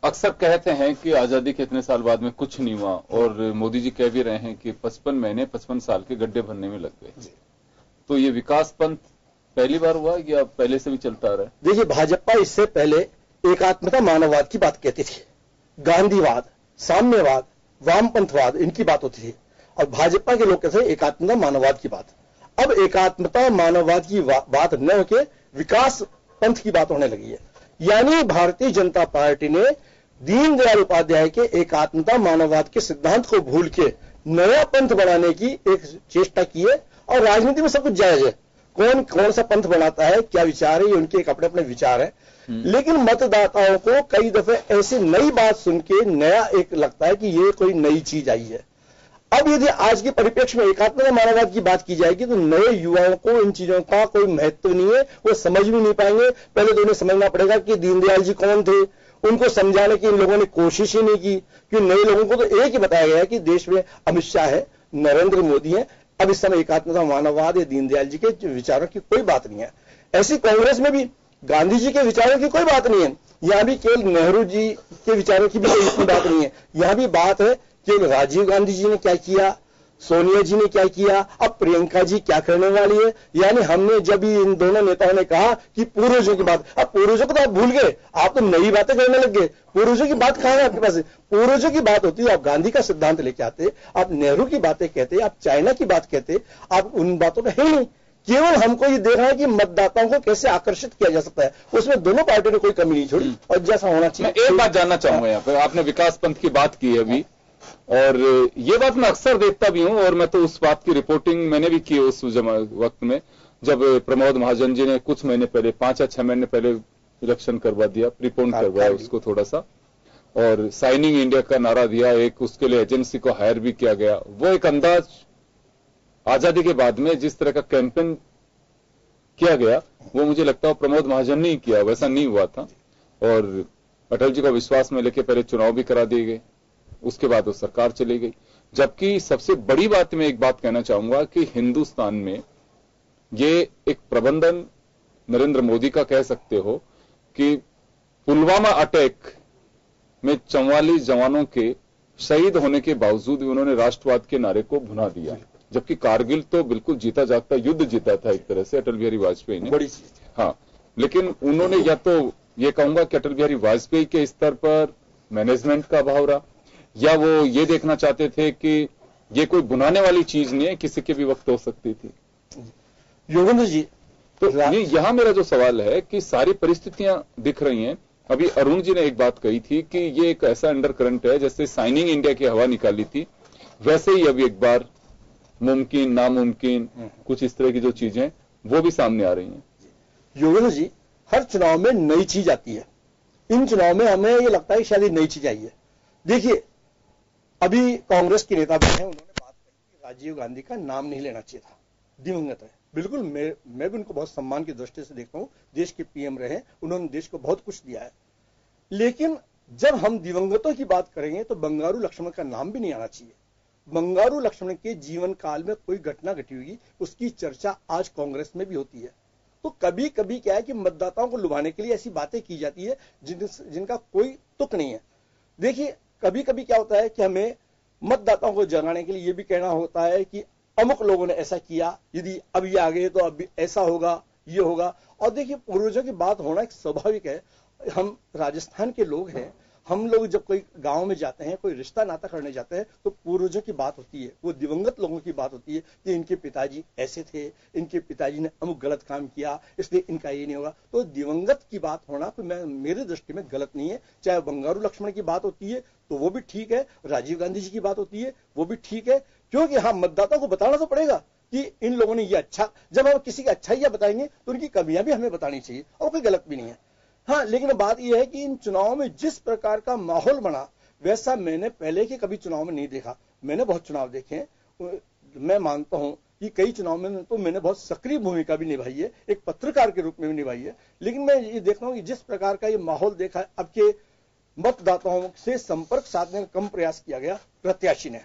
अक्सर कहते हैं कि आजादी के इतने साल बाद में कुछ नहीं हुआ, और मोदी जी कह भी रहे हैं कि 55 महीने 55 साल के गड्ढे भरने में लग गए। तो ये विकास पंथ पहली बार हुआ या पहले से भी चलता रहा है? देखिए, भाजपा इससे पहले एकात्मता मानववाद की बात कहती थी, गांधीवाद, साम्यवाद, वामपंथवाद, इनकी बात होती थी, और भाजपा के लोग कहते हैं एकात्मता मानववाद की बात। अब एकात्मता मानववाद की बात न होकर विकास पंथ की बात होने लगी है। यानी भारतीय जनता पार्टी ने दीनदयाल उपाध्याय के एकात्मता मानववाद के सिद्धांत को भूल के नया पंथ बनाने की एक चेष्टा की है। और राजनीति में सब कुछ जायज है, कौन सा पंथ बनाता है, क्या विचार है, ये उनके अपने अपने विचार है। लेकिन मतदाताओं को कई दफे ऐसी नई बात सुन के नया एक लगता है कि ये कोई नई चीज आई है। अब यदि आज के परिप्रेक्ष्य में एकात्मता मानववाद की बात की जाएगी तो नए युवाओं को इन चीजों का कोई महत्व नहीं है, वो समझ भी नहीं पाएंगे। पहले तो उन्हें समझना पड़ेगा कि दीनदयाल जी कौन थे, उनको समझाने की इन लोगों ने कोशिश ही नहीं की। कि नए लोगों को तो एक ही बताया गया कि देश में अमित शाह है, नरेंद्र मोदी है। अब इस समय एकात्मता मानववाद या दीनदयाल जी के विचारों की कोई बात नहीं है। ऐसी कांग्रेस में भी गांधी जी के विचारों की कोई बात नहीं है, यहां भी केवल नेहरू जी के विचारों की भी कोई इतनी बात नहीं है। यहां भी बात है कि राजीव गांधी जी ने क्या किया, सोनिया जी ने क्या किया, अब प्रियंका जी क्या करने वाली है। यानी हमने जब इन दोनों नेताओं ने कहा कि पूर्वजों की बात, अब पूर्वजों को तो आप भूल गए, आप तो नई बातें करने लग गए। पूर्वजों की बात कहां है आपके पास? पूर्वजों की बात होती है, आप गांधी का सिद्धांत लेके आते, आप नेहरू की बातें कहते, आप चाइना की बात कहते, आप उन बातों में है नहीं। केवल हमको ये देखना है कि मतदाताओं को कैसे आकर्षित किया जा सकता है, उसमें दोनों पार्टियों ने कोई कमी नहीं छोड़ी और जैसा होना चाहिए। मैं एक बात जानना चाहूंगा यहाँ पे, आपने विकास पंथ की बात की है अभी, और ये बात मैं अक्सर देखता भी हूं, और मैं तो उस बात की रिपोर्टिंग मैंने भी की उस वक्त में जब प्रमोद महाजन जी ने कुछ महीने पहले, 5 या 6 महीने पहले इलेक्शन करवा दिया, प्रीपोन करवाया उसको थोड़ा सा, और साइनिंग इंडिया का नारा दिया, एक उसके लिए एजेंसी को हायर भी किया गया। वो एक अंदाज आजादी के बाद में जिस तरह का कैंपेन किया गया, वो मुझे लगता है प्रमोद महाजन ने ही किया, वैसा नहीं हुआ था। और अटल जी को विश्वास में लेके पहले चुनाव भी करा दिए गए, उसके बाद वो सरकार चली गई। जबकि सबसे बड़ी बात मैं एक बात कहना चाहूंगा कि हिंदुस्तान में ये एक प्रबंधन नरेंद्र मोदी का कह सकते हो कि पुलवामा अटैक में 44 जवानों के शहीद होने के बावजूद भी उन्होंने राष्ट्रवाद के नारे को भुना दिया, जबकि कारगिल तो बिल्कुल जीता जागता युद्ध जीता था एक तरह से अटल बिहारी वाजपेयी ने। बड़ी चीज। हाँ, लेकिन उन्होंने या तो ये कहूंगा कि अटल बिहारी वाजपेयी के स्तर पर मैनेजमेंट का अभाव रहा, या वो ये देखना चाहते थे कि ये कोई बुनाने वाली चीज नहीं है, किसी के भी वक्त हो सकती थी। योगेंद्र जी, तो यहां मेरा जो सवाल है कि सारी परिस्थितियां दिख रही हैं। अभी अरुण जी ने एक बात कही थी कि ये एक ऐसा अंडर करंट है जैसे साइनिंग इंडिया की हवा निकाली थी, वैसे ही अभी एक बार मुमकिन नामुमकिन कुछ इस तरह की जो चीजें वो भी सामने आ रही हैं। योगेंद्र जी, हर चुनाव में नई चीज आती है। इन चुनाव में हमें ये लगता है कि शायद नई चीज आई है। देखिए, अभी कांग्रेस के नेता भी हैं, उन्होंने बात कही कि राजीव गांधी का नाम नहीं लेना चाहिए था, दिवंगत है। बिल्कुल, मैं भी उनको बहुत सम्मान की दृष्टि से देखता हूं, देश के पीएम रहे, उन्होंने देश को बहुत कुछ दिया है। लेकिन जब हम दिवंगतों की बात करेंगे तो बंगारू लक्ष्मण का नाम भी नहीं आना चाहिए। बंगारू लक्ष्मण के जीवन काल में कोई घटना घटी होगी, उसकी चर्चा आज कांग्रेस में भी होती है। तो कभी कभी क्या है कि मतदाताओं को लुभाने के लिए ऐसी बातें की जाती है जिनका कोई तुक नहीं है। देखिए, कभी कभी क्या होता है कि हमें मतदाताओं को जगाने के लिए यह भी कहना होता है कि अमुक लोगों ने ऐसा किया, यदि अब ये आ गए तो अब ऐसा होगा, ये होगा। और देखिए, पूर्वजों की बात होना एक स्वाभाविक है। हम राजस्थान के लोग हैं, हम लोग जब कोई गांव में जाते हैं, कोई रिश्ता नाता करने जाते हैं, तो पूर्वजों की बात होती है, वो दिवंगत लोगों की बात होती है कि इनके पिताजी ऐसे थे, इनके पिताजी ने अमुक गलत काम किया, इसलिए इनका ये नहीं होगा। तो दिवंगत की बात होना कोई मेरे दृष्टि में गलत नहीं है। चाहे बंगारू लक्ष्मण की बात होती है तो वो भी ठीक है, राजीव गांधी जी की बात होती है वो भी ठीक है, क्योंकि हाँ, मतदाताओं को बताना तो पड़ेगा कि इन लोगों ने ये अच्छा। जब हम किसी की अच्छाइयां बताएंगे तो उनकी कमियां भी हमें बतानी चाहिए, और कोई गलत भी नहीं है। हाँ, लेकिन बात यह है कि इन चुनाव में जिस प्रकार का माहौल बना, वैसा मैंने पहले के कभी चुनाव में नहीं देखा। मैंने बहुत चुनाव देखे हैं, मैं मानता हूं कि कई चुनाव में तो मैंने बहुत सक्रिय भूमिका भी निभाई है, एक पत्रकार के रूप में भी निभाई है। लेकिन मैं ये देख रहा हूं कि जिस प्रकार का ये माहौल देखा है, अब के मतदाताओं से संपर्क साधने का कम प्रयास किया गया प्रत्याशी ने।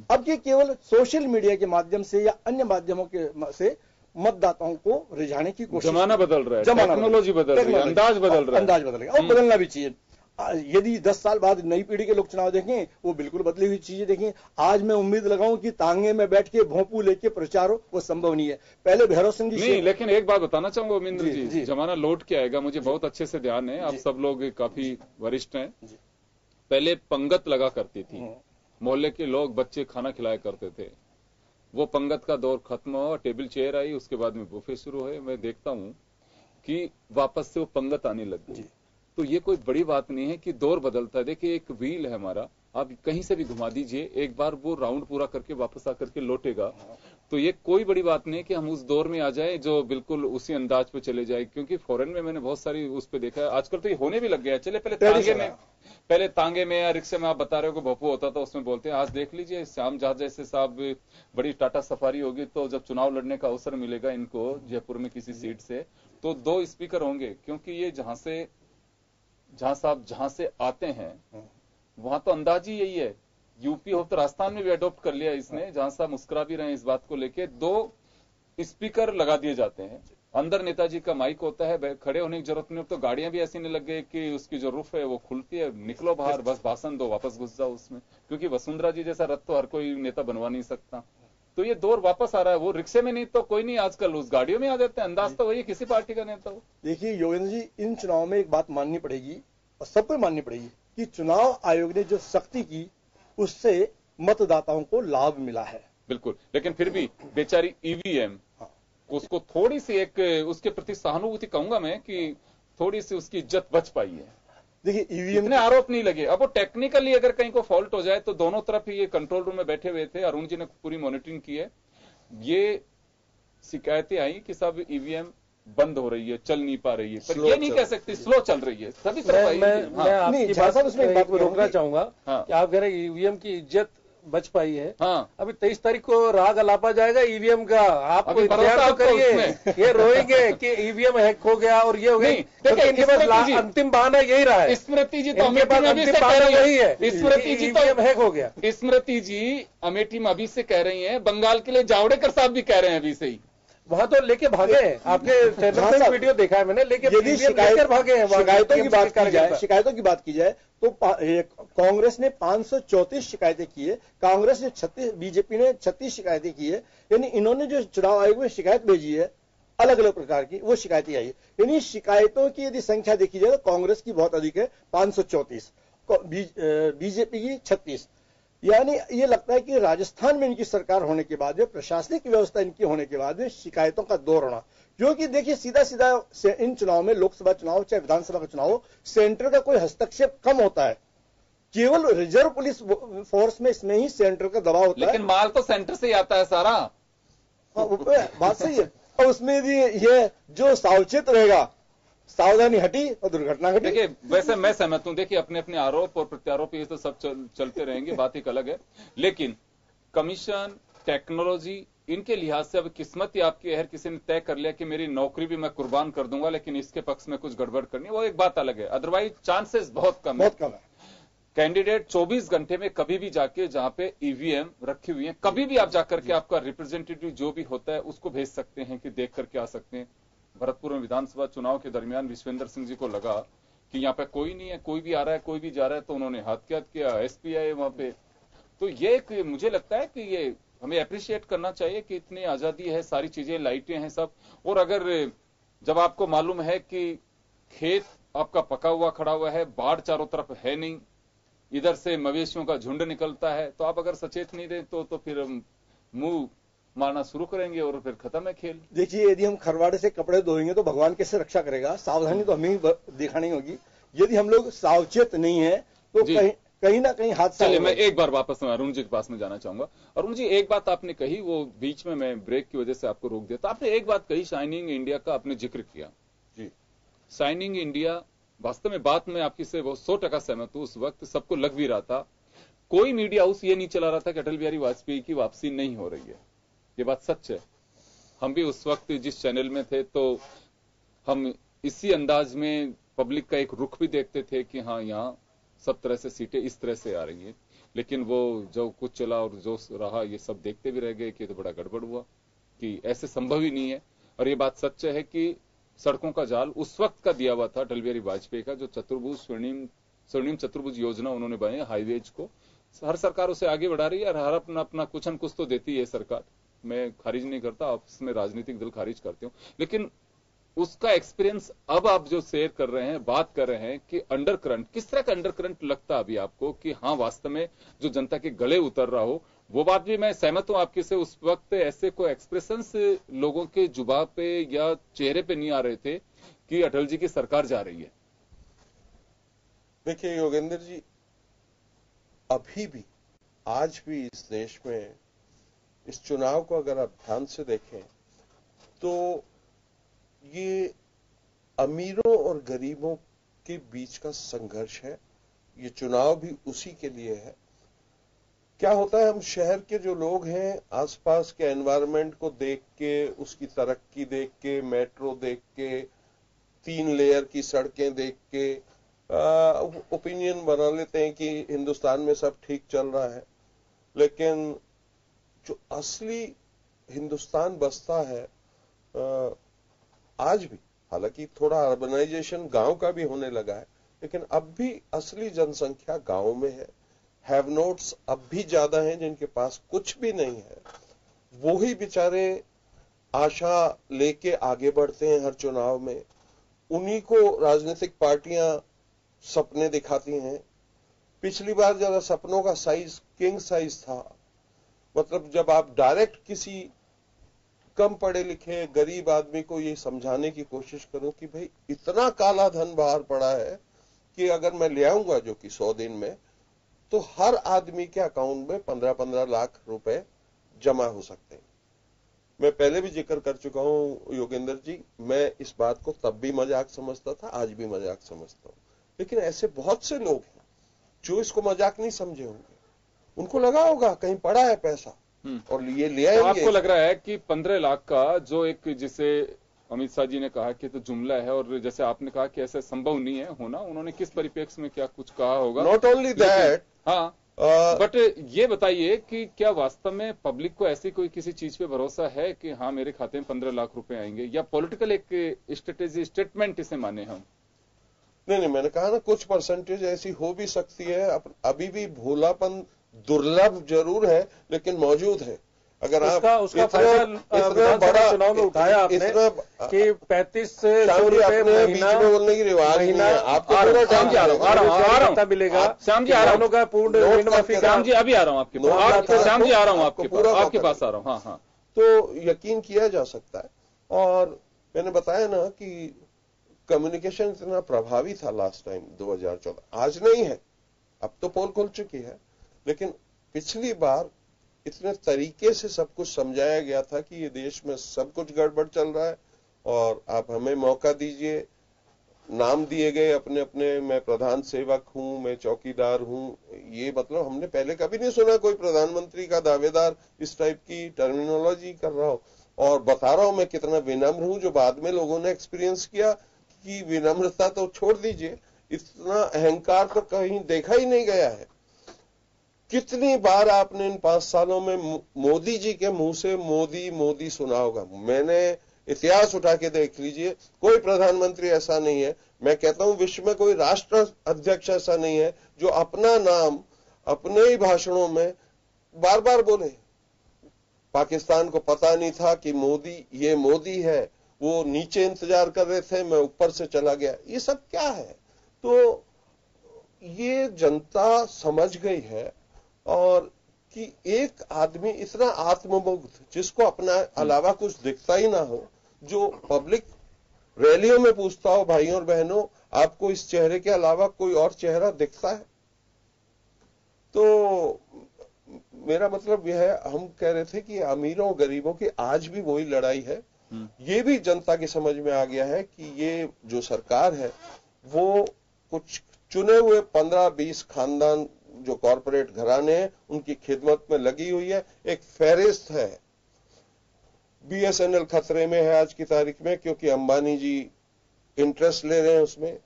अब ये केवल सोशल मीडिया के माध्यम से या अन्य माध्यमों के से मतदाताओं को रिझाने की कोशिश। जमाना बदल रहा है, टेक्नोलॉजी बदल रही है, अंदाज बदल रहा है, अंदाज बदलेगा और बदलना भी चाहिए। यदि 10 साल बाद नई पीढ़ी के लोग चुनाव देखें, वो बिल्कुल बदली हुई चीजें देखें। आज मैं उम्मीद लगाऊं कि तांगे में बैठ के भोंपू लेके प्रचार हो, वो संभव नहीं है। पहले भैरव सिंह जी नहीं, लेकिन एक बात बताना चाहूंगा उमेंद्र जी, जमाना लौट के आएगा, मुझे बहुत अच्छे से ध्यान है, आप सब लोग काफी वरिष्ठ हैं। पहले पंगत लगा करती थी, मोहल्ले के लोग बच्चे खाना खिलाया करते थे। वो पंगत का दौर खत्म हुआ, टेबल चेयर आई, उसके बाद में बुफे शुरू हुए। मैं देखता हूं कि वापस से वो पंगत आने लग गई। तो ये कोई बड़ी बात नहीं है कि दौर बदलता है। देखिए, एक व्हील है हमारा, आप कहीं से भी घुमा दीजिए, एक बार वो राउंड पूरा करके वापस आकर के लौटेगा। तो ये कोई बड़ी बात नहीं है कि हम उस दौर में आ जाए जो बिल्कुल उसी अंदाज पे चले जाए, क्योंकि फॉरेन में मैंने बहुत सारी उस पे देखा है। आजकल तो ये होने भी लग गया है। चले पहले तांगे में या रिक्शे में, आप बता रहे हो कि भोपू होता था, उसमें बोलते हैं। आज देख लीजिए, श्याम जहाज जैसे साहब, बड़ी टाटा सफारी होगी तो जब चुनाव लड़ने का अवसर मिलेगा इनको जयपुर में किसी सीट से, तो 2 स्पीकर होंगे, क्योंकि ये जहां से आते हैं वहां तो अंदाज ही यही है। यूपी हो तो राजस्थान में भी अडॉप्ट कर लिया इसने, जहां साहब मुस्कुरा भी रहे हैं इस बात को लेके। 2 स्पीकर लगा दिए जाते हैं, अंदर नेताजी का माइक होता है, खड़े होने की जरूरत नहीं। अब तो गाड़ियां भी ऐसी नहीं लग गई कि उसकी जो रुफ है वो खुलती है, निकलो बाहर, बस भाषण दो, वापस घुस जाओ उसमें, क्योंकि वसुंधरा जी जैसा रथ तो हर कोई नेता बनवा नहीं सकता। तो ये दौर वापस आ रहा है। वो रिक्शे में नहीं तो कोई नहीं, आजकल उस गाड़ियों में आ जाते हैं। अंदाज तो वही, किसी पार्टी का नेता हो। देखिए योगेंद्र जी, इन चुनाव में एक बात माननी पड़ेगी और सबको माननी पड़ेगी कि चुनाव आयोग ने जो सख्ती की, उससे मतदाताओं को लाभ मिला है। बिल्कुल, लेकिन फिर भी बेचारी ईवीएम, उसको थोड़ी सी एक उसके प्रति सहानुभूति कहूंगा मैं कि थोड़ी सी उसकी इज्जत बच पाई है। देखिए, ईवीएम इतने आरोप नहीं लगे। अब वो टेक्निकली अगर कहीं को फॉल्ट हो जाए तो दोनों तरफ ही ये कंट्रोल रूम में बैठे हुए थे, अरुण जी ने पूरी मॉनिटरिंग की है। ये शिकायतें आई कि सब ईवीएम बंद हो रही है, चल नहीं पा रही है, पर ये नहीं कह सकती स्लो चल रही है, सभी तरफ आई। मैं आपकी बात में रोकना चाहूंगा कि आप कह रहे ईवीएम की इज्जत बच पाई है। हाँ। अभी 23 तारीख को राग अलापा जाएगा ईवीएम का, आप अभी इंतजार भरोसा तो करिए। आपको ये रोएंगे कि ईवीएम हैक हो गया और ये हो गया। नहीं, देखिए, इनके पास स्मृति जी- अंतिम बहाना यही रहा है। स्मृति जी तो इनके अमेठी पास में अभी अंतिम से कह बहाना रही वही है। है। स्मृति जी ईवीएम हैक हो तो गया। स्मृति जी अमेठी में अभी से कह रही हैं, बंगाल के लिए जावड़ेकर साहब भी कह रहे हैं अभी से ही। वहां तो लेके भागे हैं। आपके चैनल पे वीडियो देखा है मैंने, लेके यदि लेकर भागे हैं। शिकायतों की बात की जाए तो कांग्रेस ने 534 शिकायतें की है, कांग्रेस ने 36, बीजेपी ने 36 शिकायतें की है। यानी इन्होंने जो चुनाव आयोग में शिकायत भेजी है अलग अलग प्रकार की, वो शिकायतें आई है। यानी शिकायतों की यदि संख्या देखी जाए तो कांग्रेस की बहुत अधिक है, 534, बीजेपी की 36। यानी ये लगता है कि राजस्थान में इनकी सरकार होने के बाद में, प्रशासनिक व्यवस्था इनकी होने के बाद में शिकायतों का दौर होना, क्योंकि देखिए सीधा सीधा इन चुनाव में, लोकसभा चुनाव चाहे विधानसभा का चुनाव हो, सेंटर का कोई हस्तक्षेप कम होता है। केवल रिजर्व पुलिस फोर्स में इसमें ही सेंटर का दबाव होता है। लेकिन माल तो सेंटर से ही आता है सारा। हाँ, बात सही है। और उसमें भी ये जो सावचेत रहेगा, सावधानी हटी और दुर्घटना घटी। देखिए, वैसे मैं सहमत हूं। देखिए, अपने अपने आरोप और प्रत्यारोप ये तो सब चलते रहेंगे, बात एक अलग है। लेकिन कमीशन, टेक्नोलॉजी, इनके लिहाज से अब किस्मत ही आपकी है। किसी ने तय कर लिया कि मेरी नौकरी भी मैं कुर्बान कर दूंगा, लेकिन इसके पक्ष में कुछ गड़बड़ करनी है, वो एक बात अलग है। अदरवाइज चांसेस बहुत कम है। कैंडिडेट 24 घंटे में कभी भी जाके, जहां पे ईवीएम रखी हुई है, कभी भी आप जाकर के आपका रिप्रेजेंटेटिव जो भी होता है उसको भेज सकते हैं कि देख करके आ सकते हैं। भरतपुर में विधानसभा चुनाव के दरमियान विश्वेंद्र सिंह जी को लगा कि यहाँ पे कोई नहीं है, कोई भी आ रहा है, कोई भी जा रहा है, तो उन्होंने हाथ किया, एसपी आए वहां पे। तो ये मुझे लगता है कि ये हमें अप्रिशिएट करना चाहिए कि इतनी आजादी है, सारी चीजें, लाइटें हैं सब। और अगर जब आपको मालूम है कि खेत आपका पका हुआ खड़ा हुआ है, बाढ़ चारों तरफ है नहीं, इधर से मवेशियों का झुंड निकलता है, तो आप अगर सचेत नहीं रहे तो फिर मुंह मारना शुरू करेंगे और फिर खत्म है खेल। देखिए, यदि हम खरवाड़े से कपड़े धोएंगे तो भगवान कैसे रक्षा करेगा? सावधानी तो हमें ही दिखानी होगी। यदि हम लोग सावचेत नहीं है तो कहीं ना कहीं हादसा। चलिए, मैं एक बार वापस अरुण जी के पास में जाना चाहूंगा। अरुण जी, एक बात आपने कही, वो बीच में मैं ब्रेक की वजह से आपको रोक दिया। तो आपने एक बात कही, शाइनिंग इंडिया का आपने जिक्र किया। जी, शाइनिंग इंडिया, वास्तव में बात में आपकी से 100% सहमत हूं। उस वक्त सबको लग भी रहा था, कोई मीडिया हाउस ये नहीं चला रहा था कि अटल बिहारी वाजपेयी की वापसी नहीं हो रही है। ये बात सच है। हम भी उस वक्त जिस चैनल में थे तो हम इसी अंदाज में पब्लिक का एक रुख भी देखते थे कि हाँ, यहां सब तरह से सीटें इस तरह से आ रही हैं। लेकिन वो जो कुछ चला और जो रहा, ये सब देखते भी रह गए कि तो बड़ा गड़बड़ हुआ, कि ऐसे संभव ही नहीं है। और ये बात सच है कि सड़कों का जाल उस वक्त का दिया हुआ था अटल बिहारी वाजपेयी का, जो चतुर्भुज स्वर्णिम चतुर्भुज योजना उन्होंने बनाई हाईवेज को। हर सरकार उसे आगे बढ़ा रही है और हर अपना अपना कुछ न कुछ तो देती है सरकार। मैं खारिज नहीं करता, आपस में राजनीतिक दल खारिज करते हो, लेकिन उसका एक्सपीरियंस अब आप जो शेयर कर रहे हैं, बात कर रहे हैं कि अंडर करंट, किस तरह का अंडर करंट लगता है अभी आपको कि हाँ, वास्तव में जो जनता के गले उतर रहा हो, वो बात भी मैं सहमत हूं आपकी से। उस वक्त ऐसे कोई एक्सप्रेशंस लोगों के जुबान पे या चेहरे पे नहीं आ रहे थे कि अटल जी की सरकार जा रही है। देखिए योगेंद्र जी, अभी भी, आज भी इस देश में इस चुनाव को अगर आप ध्यान से देखें तो ये अमीरों और गरीबों के बीच का संघर्ष है। ये चुनाव भी उसी के लिए है। क्या होता है, हम शहर के जो लोग हैं, आसपास के एनवायरनमेंट को देख के, उसकी तरक्की देख के, मेट्रो देख के, 3 लेयर की सड़कें देख के ओपिनियन बना लेते हैं कि हिंदुस्तान में सब ठीक चल रहा है। लेकिन जो असली हिंदुस्तान बसता है, आज भी, हालांकि थोड़ा अर्बनाइजेशन गांव का भी होने लगा है, लेकिन अब भी असली जनसंख्या गांव में है। हैव नोट्स अब भी ज्यादा हैं जिनके पास कुछ भी नहीं है। वो ही बेचारे आशा लेके आगे बढ़ते हैं हर चुनाव में। उन्हीं को राजनीतिक पार्टियां सपने दिखाती हैं। पिछली बार जरा सपनों का साइज किंग साइज था। मतलब जब आप डायरेक्ट किसी कम पढ़े लिखे गरीब आदमी को ये समझाने की कोशिश करो कि भाई इतना काला धन बाहर पड़ा है कि अगर मैं ले आऊंगा जो कि 100 दिन में, तो हर आदमी के अकाउंट में 15-15 लाख रुपए जमा हो सकते हैं। मैं पहले भी जिक्र कर चुका हूं योगेंद्र जी, मैं इस बात को तब भी मजाक समझता था, आज भी मजाक समझता हूं। लेकिन ऐसे बहुत से लोग हैं जो इसको मजाक नहीं समझे होंगे। उनको लगा होगा कहीं पड़ा है पैसा और ये ले आएंगे। आपको लग रहा है कि 15 लाख का जो एक जिसे अमित शाह जी ने कहा कि तो जुमला है, और जैसे आपने कहा कि ऐसा संभव नहीं है होना, उन्होंने किस परिप्रेक्ष्य में क्या कुछ कहा होगा? नॉट ओनली दैट, हाँ, बट ये बताइए कि क्या वास्तव में पब्लिक को ऐसी कोई किसी चीज पे भरोसा है कि हाँ मेरे खाते में 15 लाख रुपए आएंगे, या पॉलिटिकल एक स्ट्रेटेजी स्टेटमेंट इसे माने हम? नहीं, मैंने कहा ना कुछ परसेंटेज ऐसी हो भी सकती है। अभी भी भोलापन दुर्लभ जरूर है लेकिन मौजूद है। अगर उसका फायदा विधानसभा चुनाव में उठाया आपने कि 3500 रुपए महीना बोलने की रिवाज नहीं है। आपको श्याम जी आ रहा हूँ मिलेगा, श्याम जी आ रहा हूँ का पूर्ण ऋण माफी, श्याम जी अभी आ रहा हूँ आपके पास, श्याम जी आ रहा हूँ आपके पास आ रहा हूँ। हाँ, तो यकीन किया जा सकता है। और मैंने बताया ना कि कम्युनिकेशन इतना प्रभावी था लास्ट टाइम 2014, आज नहीं है, अब तो पोल खुल चुकी है, लेकिन पिछली बार इतने तरीके से सब कुछ समझाया गया था कि ये देश में सब कुछ गड़बड़ चल रहा है और आप हमें मौका दीजिए। नाम दिए गए अपने अपने, मैं प्रधान सेवक हूं, मैं चौकीदार हूं, ये मतलब हमने पहले कभी नहीं सुना कोई प्रधानमंत्री का दावेदार इस टाइप की टर्मिनोलॉजी कर रहा हो। और बता रहा हूं मैं कितना विनम्र हूं, जो बाद में लोगों ने एक्सपीरियंस किया कि विनम्रता तो छोड़ दीजिए, इतना अहंकार तो कहीं देखा ही नहीं गया है। कितनी बार आपने इन 5 सालों में मोदी जी के मुंह से मोदी मोदी सुना होगा? मैंने इतिहास उठा के देख लीजिए, कोई प्रधानमंत्री ऐसा नहीं है, मैं कहता हूं विश्व में कोई राष्ट्र अध्यक्ष ऐसा नहीं है जो अपना नाम अपने ही भाषणों में बार बार बोले। पाकिस्तान को पता नहीं था कि मोदी ये मोदी है, वो नीचे इंतजार कर रहे थे, मैं ऊपर से चला गया। ये सब क्या है? तो ये जनता समझ गई है। और कि एक आदमी इतना आत्ममुग्ध, जिसको अपना अलावा कुछ दिखता ही ना हो, जो पब्लिक रैलियों में पूछता हो भाइयों और बहनों आपको इस चेहरे के अलावा कोई और चेहरा दिखता है? तो मेरा मतलब यह है, हम कह रहे थे कि अमीरों और गरीबों की आज भी वही लड़ाई है। ये भी जनता की समझ में आ गया है कि ये जो सरकार है वो कुछ चुने हुए 15-20 खानदान जो कॉरपोरेट घराने हैं उनकी खिदमत में लगी हुई है, एक फेरिस्त है। बीएसएनएल खतरे में है आज की तारीख में, क्योंकि अंबानी जी इंटरेस्ट ले रहे हैं उसमें।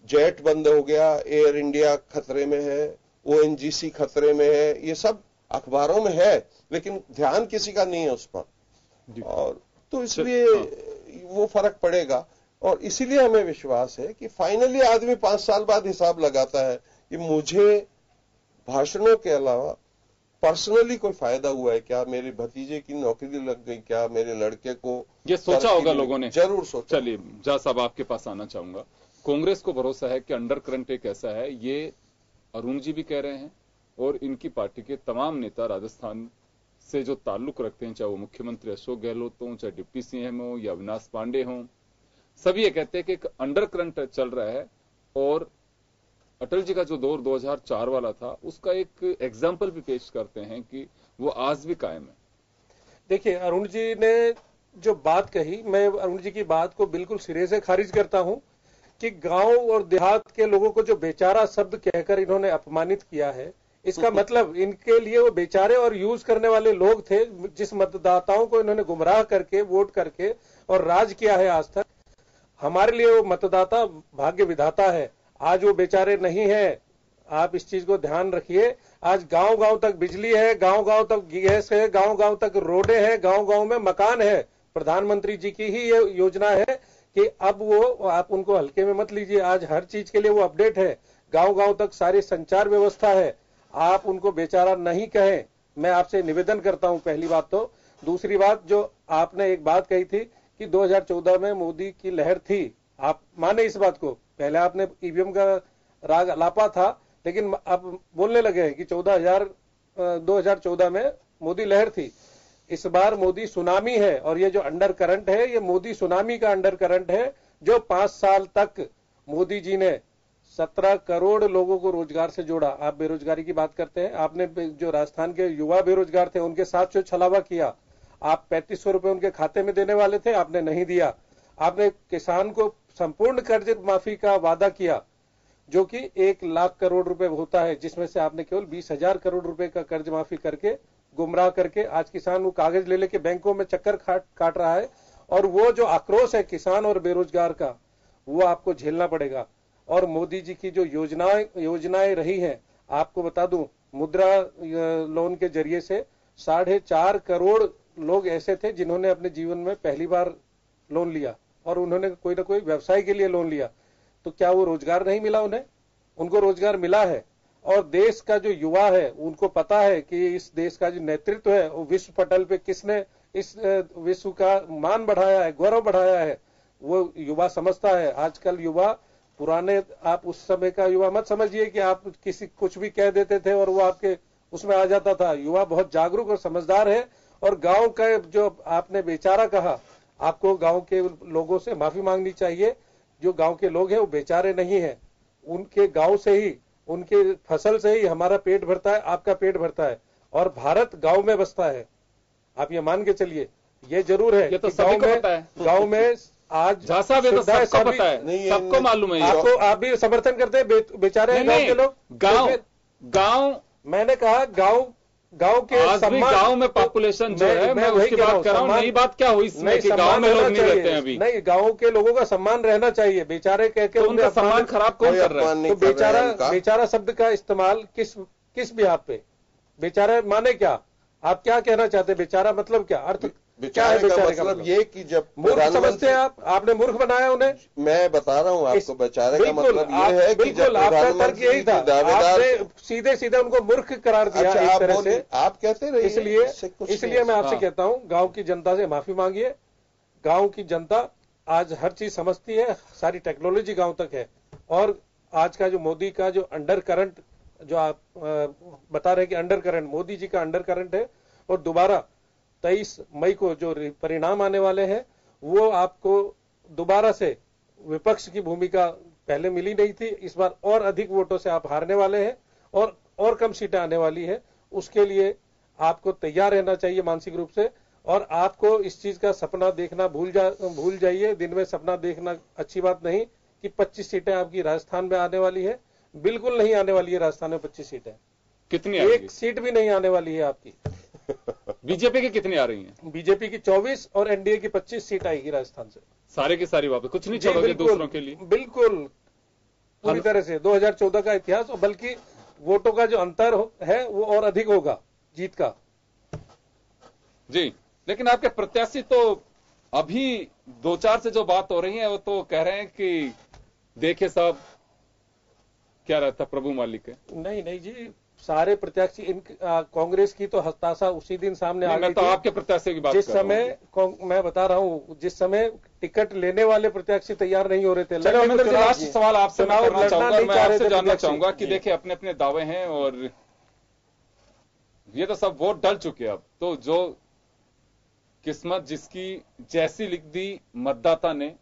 जेट बंद हो गया, एयर इंडिया खतरे में है, ओएनजीसी खतरे में है, ये सब अखबारों में है लेकिन ध्यान किसी का नहीं है उस पर। और तो इसलिए वो फर्क पड़ेगा। और इसीलिए हमें विश्वास है कि फाइनली आदमी 5 साल बाद हिसाब लगाता है कि मुझे भाषणों के अलावा पर्सनली कोई फायदा हुआ है क्या, मेरे भतीजे की नौकरी लग गई क्या, मेरे लड़के को, ये सोचा होगा लोगों ने, जरूर सोचा। चलिए झा साहब आपके पास आना चाहूंगा। कांग्रेस को भरोसा है कि अंडर करंट एक ऐसा है, ये अरुण जी भी कह रहे हैं और इनकी पार्टी के तमाम नेता राजस्थान से जो ताल्लुक रखते हैं, चाहे वो मुख्यमंत्री अशोक गहलोत हो, चाहे डिप्टी सीएम हो या अविनाश पांडे हो, सभी ये कहते हैं कि एक अंडर करंट चल रहा है। और अटल जी का जो दौर 2004 वाला था उसका एक एग्जाम्पल भी पेश करते हैं कि वो आज भी कायम है। देखिए, अरुण जी ने जो बात कही, मैं अरुण जी की बात को बिल्कुल सिरे से खारिज करता हूं कि गांव और देहात के लोगों को जो बेचारा शब्द कहकर इन्होंने अपमानित किया है, इसका मतलब इनके लिए वो बेचारे और यूज करने वाले लोग थे, जिस मतदाताओं को इन्होंने गुमराह करके वोट करके और राज किया है आज तक। हमारे लिए वो मतदाता भाग्य विधाता है, आज वो बेचारे नहीं है। आप इस चीज को ध्यान रखिए। आज गांव गांव तक बिजली है, गांव गांव तक गैस है, गांव गांव तक रोडें हैं, गांव गांव में मकान है। प्रधानमंत्री जी की ही ये योजना है कि अब वो, आप उनको हल्के में मत लीजिए, आज हर चीज के लिए वो अपडेट है। गांव गांव तक सारी संचार व्यवस्था है, आप उनको बेचारा नहीं कहें। मैं आपसे निवेदन करता हूं, पहली बात तो। दूसरी बात, जो आपने एक बात कही थी कि 2014 में मोदी की लहर थी, आप माने इस बात को। पहले आपने ईवीएम का राग अलापा था, लेकिन अब बोलने लगे हैं कि 2014 में मोदी लहर थी। इस बार मोदी सुनामी है, और ये जो अंडर करंट है, ये मोदी सुनामी का अंडर करंट है, जो 5 साल तक मोदी जी ने 17 करोड़ लोगों को रोजगार से जोड़ा। आप बेरोजगारी की बात करते हैं, आपने जो राजस्थान के युवा बेरोजगार थे उनके साथ जो छलावा किया, आप 3500 रुपए उनके खाते में देने वाले थे, आपने नहीं दिया। आपने किसान को संपूर्ण कर्ज माफी का वादा किया। जो कि 1 लाख करोड़ रुपए होता है, जिसमें से आपने केवल 20,000 करोड़ रुपए का कर्ज माफी करके गुमराह करके आज किसान वो कागज ले लेके बैंकों में चक्कर काट रहा है। और वो जो आक्रोश है किसान और बेरोजगार का, वो आपको झेलना पड़ेगा। और मोदी जी की जो योजनाएं रही हैं, आपको बता दूं, मुद्रा लोन के जरिए से 4.5 करोड़ लोग ऐसे थे जिन्होंने अपने जीवन में पहली बार लोन लिया और उन्होंने कोई ना कोई व्यवसाय के लिए लोन लिया। तो क्या वो रोजगार नहीं मिला उन्हें? उनको रोजगार मिला है। और देश का जो युवा है उनको पता है कि इस देश का जो नेतृत्व है वो विश्व पटल पे किसने इस विश्व का मान बढ़ाया है, गौरव बढ़ाया है, वो युवा समझता है। आजकल युवा पुराने, आप उस समय का युवा मत समझिए कि आप किसी कुछ भी कह देते थे और वो आपके उसमें आ जाता था। युवा बहुत जागरूक और समझदार है। और गांव का जो आपने बेचारा कहा, आपको गांव के लोगों से माफी मांगनी चाहिए। जो गांव के लोग हैं वो बेचारे नहीं है, उनके गांव से ही, उनके फसल से ही हमारा पेट भरता है, आपका पेट भरता है। और भारत गांव में बसता है, आप ये मान के चलिए। ये जरूर है, ये तो सभी को पता है। गांव में आज साहब ये तो सबको पता है, सबको मालूम है। आपको आप भी समर्थन करते हैं बेचारे हैं गांव के लोग। गांव मैंने कहा गांव के सम्मान, गांव में पॉपुलेशन जो है, मैं उसकी बात कर रहा हूं। नई बात क्या हुई इसमें कि गांव में लोग नहीं रहते हैं अभी? नहीं, गांव के लोगों का सम्मान रहना चाहिए। बेचारे कह के उनका सम्मान खराब कौन कर रहा है? तो बेचारा शब्द का इस्तेमाल किस बिहार पे? बेचारा माने क्या? आप क्या कहना चाहते हैं? बेचारा मतलब क्या? अर्थ क्या है बेचारे का? मतलब ये कि जब मूर्ख समझते हैं आपने मूर्ख बनाया उन्हें। मैं बता रहा हूं आपको, बेचारे का मतलब ये है कि बिल्कुल आपका तर्क यही था, आपने सीधे उनको मूर्ख करार दिया इस तरह से। आप कहते रहिए। इसलिए मैं आपसे कहता हूं, गांव की जनता से माफी मांगिए। गांव की जनता आज हर चीज समझती है, सारी टेक्नोलॉजी गांव तक है। और आज का जो मोदी का जो अंडर करंट, जो आप बता रहे कि अंडर करंट, मोदी जी का अंडर करंट है। और दोबारा 23 मई को जो परिणाम आने वाले हैं, वो आपको दोबारा से विपक्ष की भूमिका पहले मिली नहीं थी, इस बार और अधिक वोटों से आप हारने वाले हैं और कम सीटें आने वाली है। उसके लिए आपको तैयार रहना चाहिए मानसिक रूप से। और आपको इस चीज का सपना देखना भूल जाइए। दिन में सपना देखना अच्छी बात नहीं कि 25 सीटें आपकी राजस्थान में आने वाली है। बिल्कुल नहीं आने वाली है राजस्थान में 25 सीटें। कितनी? एक सीट भी नहीं आने वाली है आपकी। बीजेपी की कितनी आ रही हैं? बीजेपी की 24 और एनडीए की 25 सीट आएगी राजस्थान से। सारे की सारी वापस, कुछ नहीं छोड़ोगे दूसरों के लिए? बिल्कुल, पूरी तरह से 2014 का इतिहास, और बल्कि वोटों का जो अंतर है वो और अधिक होगा जीत का। जी, लेकिन आपके प्रत्याशी तो अभी 2-4 से जो बात हो रही है वो तो कह रहे हैं कि देखे साहब क्या रहता प्रभु मालिक है। नहीं जी, सारे प्रत्याशी कांग्रेस की तो हताशा उसी दिन सामने आ गई। मैं तो आपके प्रत्याशी की बात जिस समय मैं बता रहा हूं, जिस समय टिकट लेने वाले प्रत्याशी तैयार नहीं हो रहे थे। चलो मैं लास्ट सवाल आपसे मैं करना चाहूंगा, मैं आपसे जानना चाहूंगा कि देखिए अपने अपने दावे हैं और ये तो सब वोट डल चुके। अब तो जो किस्मत जिसकी जैसी लिख दी मतदाता ने,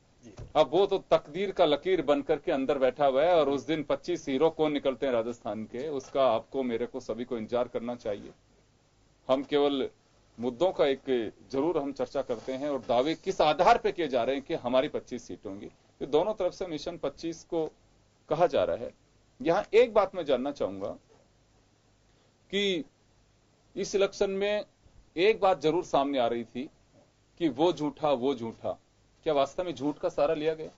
अब वो तो तकदीर का लकीर बनकर के अंदर बैठा हुआ है। और उस दिन 25 हीरो कौन निकलते हैं राजस्थान के, उसका आपको, मेरे को, सभी को इंतजार करना चाहिए। हम केवल मुद्दों का एक जरूर हम चर्चा करते हैं और दावे किस आधार पे किए जा रहे हैं कि हमारी 25 सीट होंगी। तो दोनों तरफ से मिशन 25 को कहा जा रहा है। यहां एक बात मैं जानना चाहूंगा कि इस इलेक्शन में एक बात जरूर सामने आ रही थी कि वो झूठा। क्या वास्तव में झूठ का सहारा लिया गया?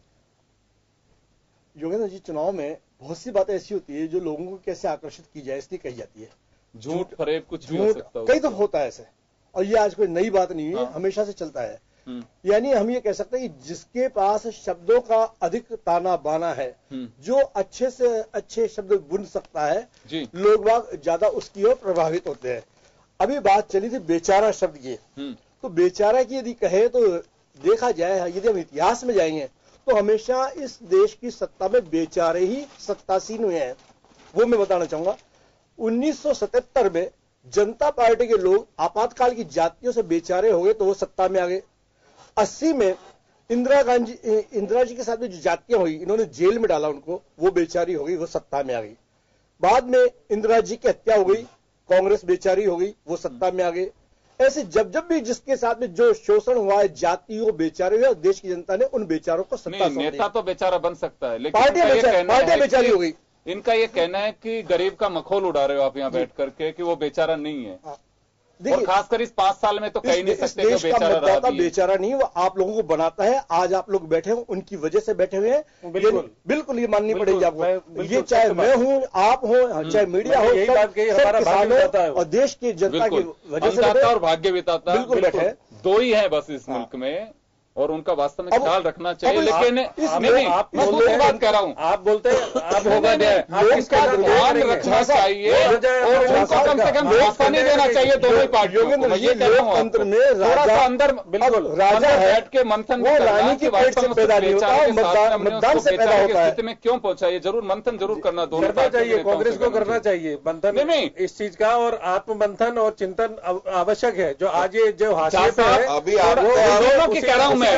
योगेंद्र जी, चुनाव में बहुत सी बातें ऐसी होती है जो लोगों को कैसे आकर्षित की जाए इसलिए कही जाती है। झूठ फरेब कुछ भी हो सकता है, कई तो होता है ऐसे, और ये आज कोई नई बात नहीं है, हमेशा से चलता है। यानी हम ये कह सकते हैं कि जिसके पास शब्दों का अधिक ताना बाना है, जो अच्छे से अच्छे शब्द बुन सकता है, लोग बाग ज्यादा उसकी ओर प्रभावित होते हैं। अभी बात चली थी बेचारा शब्द की, तो बेचारा की यदि कहे तो देखा जाए, यदि हम इतिहास में जाएंगे तो हमेशा इस देश की सत्ता में बेचारे ही सत्तासीन हुए हैं। वो मैं बताना चाहूंगा, 1977 में जनता पार्टी के लोग आपातकाल की जातियों से बेचारे हो गए तो वो सत्ता में आ गए। 80 में इंदिरा जी के साथ में जो जातियां हुई, इन्होंने जेल में डाला उनको, वो बेचारी हो गई, वो सत्ता में आ गई। बाद में इंदिरा जी की हत्या हो गई, कांग्रेस बेचारी हो गई, वो सत्ता में आ गए। ऐसे जब जब भी जिसके साथ में जो शोषण हुआ है, जातियों बेचारे हुए, देश की जनता ने उन बेचारों को सत्ता सौंप दी। नेता तो बेचारा बन सकता है, लेकिन पार्टियां बेचारी हो गई। इनका ये कहना है कि गरीब का मखौल उड़ा रहे हो आप यहाँ बैठ करके कि वो बेचारा नहीं है। और खासकर इस 5 साल में तो कह ही नहीं सकते कि बेचारा रहा भी है। बेचारा नहीं, वो आप लोगों को बनाता है। आज आप लोग बैठे हो, उनकी वजह से बैठे हुए हैं। बिल्कुल ये माननी पड़ेगी आपको। ये चाहे मैं हूं, आप हो, चाहे मीडिया हो, सब किसानों और देश की जनता की वजह से और भाग्य विधाता बिल्कुल बैठे। दो ही है बस इस मुल्क में, और उनका वास्तव में ख्याल रखना चाहिए। लेकिन नहीं, मैं दूसरी बात कह रहा हूं, आप बोलते हैं आप होगा उसका ध्यान रखना चाहिए और उनको कम से कम भाषा नहीं देना चाहिए दोनों ही पार्टियों को। ये कह रहा हूं थोड़ा सा अंदर बिल्कुल राजा बैठ के मंथन रानी की पेट से पैदा नहीं होता है, मतदान से पैदा होता है। स्थिति में क्यों पहुंचा, ये जरूर मंथन जरूर करना दोनों चाहिए, कांग्रेस को करना चाहिए मंथन नहीं इस चीज का, और आत्ममंथन और चिंतन आवश्यक है। जो आज ये जो हाशिए पे है, अभी दोनों की कह रहा हूं मैं,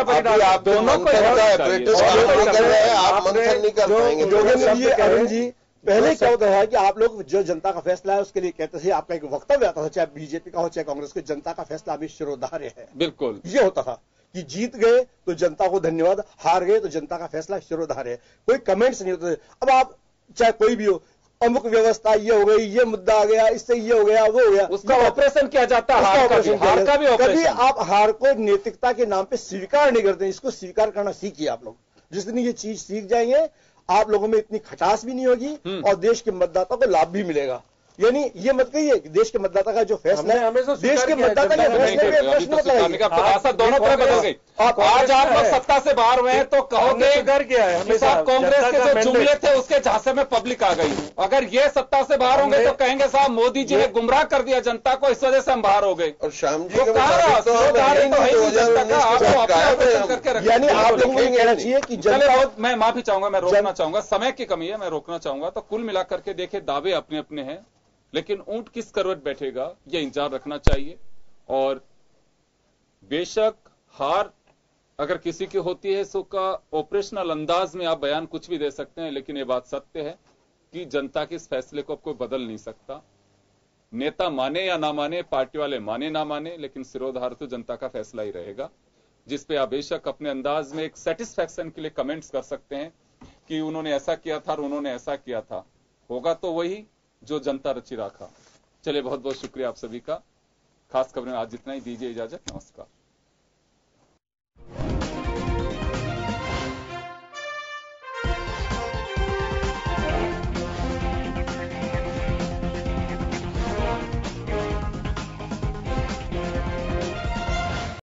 दोनों को ब्रिटिश कर रहे हैं, आप मंथन नहीं कर पाएंगे। अरुण जी, पहले क्या होता है कि आप लोग जो जनता का फैसला है उसके लिए कहते थे, आपका एक वक्तव्य आता था, चाहे बीजेपी का हो चाहे कांग्रेस का, जनता का फैसला अभी शिरोधार्य है। बिल्कुल ये होता था कि जीत गए तो जनता को धन्यवाद, हार गए तो जनता का फैसला शिरोधार्य है, कोई कमेंट्स नहीं होते। अब आप चाहे कोई भी हो, अमुक व्यवस्था ये हो गई, ये मुद्दा आ गया, इससे ये हो गया, वो हो गया, उसका ऑपरेशन किया जाता है। हार का भी ऑपरेशन। कभी आप हार को नैतिकता के नाम पे स्वीकार नहीं करते। इसको स्वीकार करना सीखिए आप लोग। जिस दिन ये चीज सीख जाएंगे, आप लोगों में इतनी खटास भी नहीं होगी और देश के मतदाता को लाभ भी मिलेगा। यानी ये मत कहिए कि देश के मतदाता का जो फैसला है, देश के मतदाता का फैसले में प्रश्न मत लगाइए। दोनों तरफ बदल गई। आज आप लोग सत्ता से बाहर हुए हैं तो कहोगे साहब कांग्रेस के जो जुमले थे उसके झांसे में पब्लिक आ गई। अगर ये सत्ता से बाहर होंगे तो कहेंगे साहब मोदी जी ने गुमराह कर दिया जनता को, इस वजह से हम बाहर हो गए। और शाम जी यानी आप लोगों को ये कहना चाहिए कि मैं माफी चाहूंगा, मैं रोकना चाहूंगा, समय की कमी है, मैं रोकना चाहूंगा। तो कुल मिलाकर के देखे दावे अपने अपने हैं, लेकिन ऊंट किस करवट बैठेगा यह इंतजार रखना चाहिए। और बेशक हार अगर किसी की होती है सो का ऑपरेशनल अंदाज में आप बयान कुछ भी दे सकते हैं, लेकिन यह बात सत्य है कि जनता के इस फैसले को अब कोई बदल नहीं सकता। नेता माने या ना माने, पार्टी वाले माने ना माने, लेकिन सिरोधार तो जनता का फैसला ही रहेगा, जिसपे आप बेशक अपने अंदाज में एक सेटिस्फैक्शन के लिए कमेंट्स कर सकते हैं कि उन्होंने ऐसा किया था और उन्होंने ऐसा किया था। होगा तो वही जो जनता रची राखा। चलिए, बहुत बहुत शुक्रिया आप सभी का। खास खबरें आज जितना ही, दीजिए इजाजत, नमस्कार।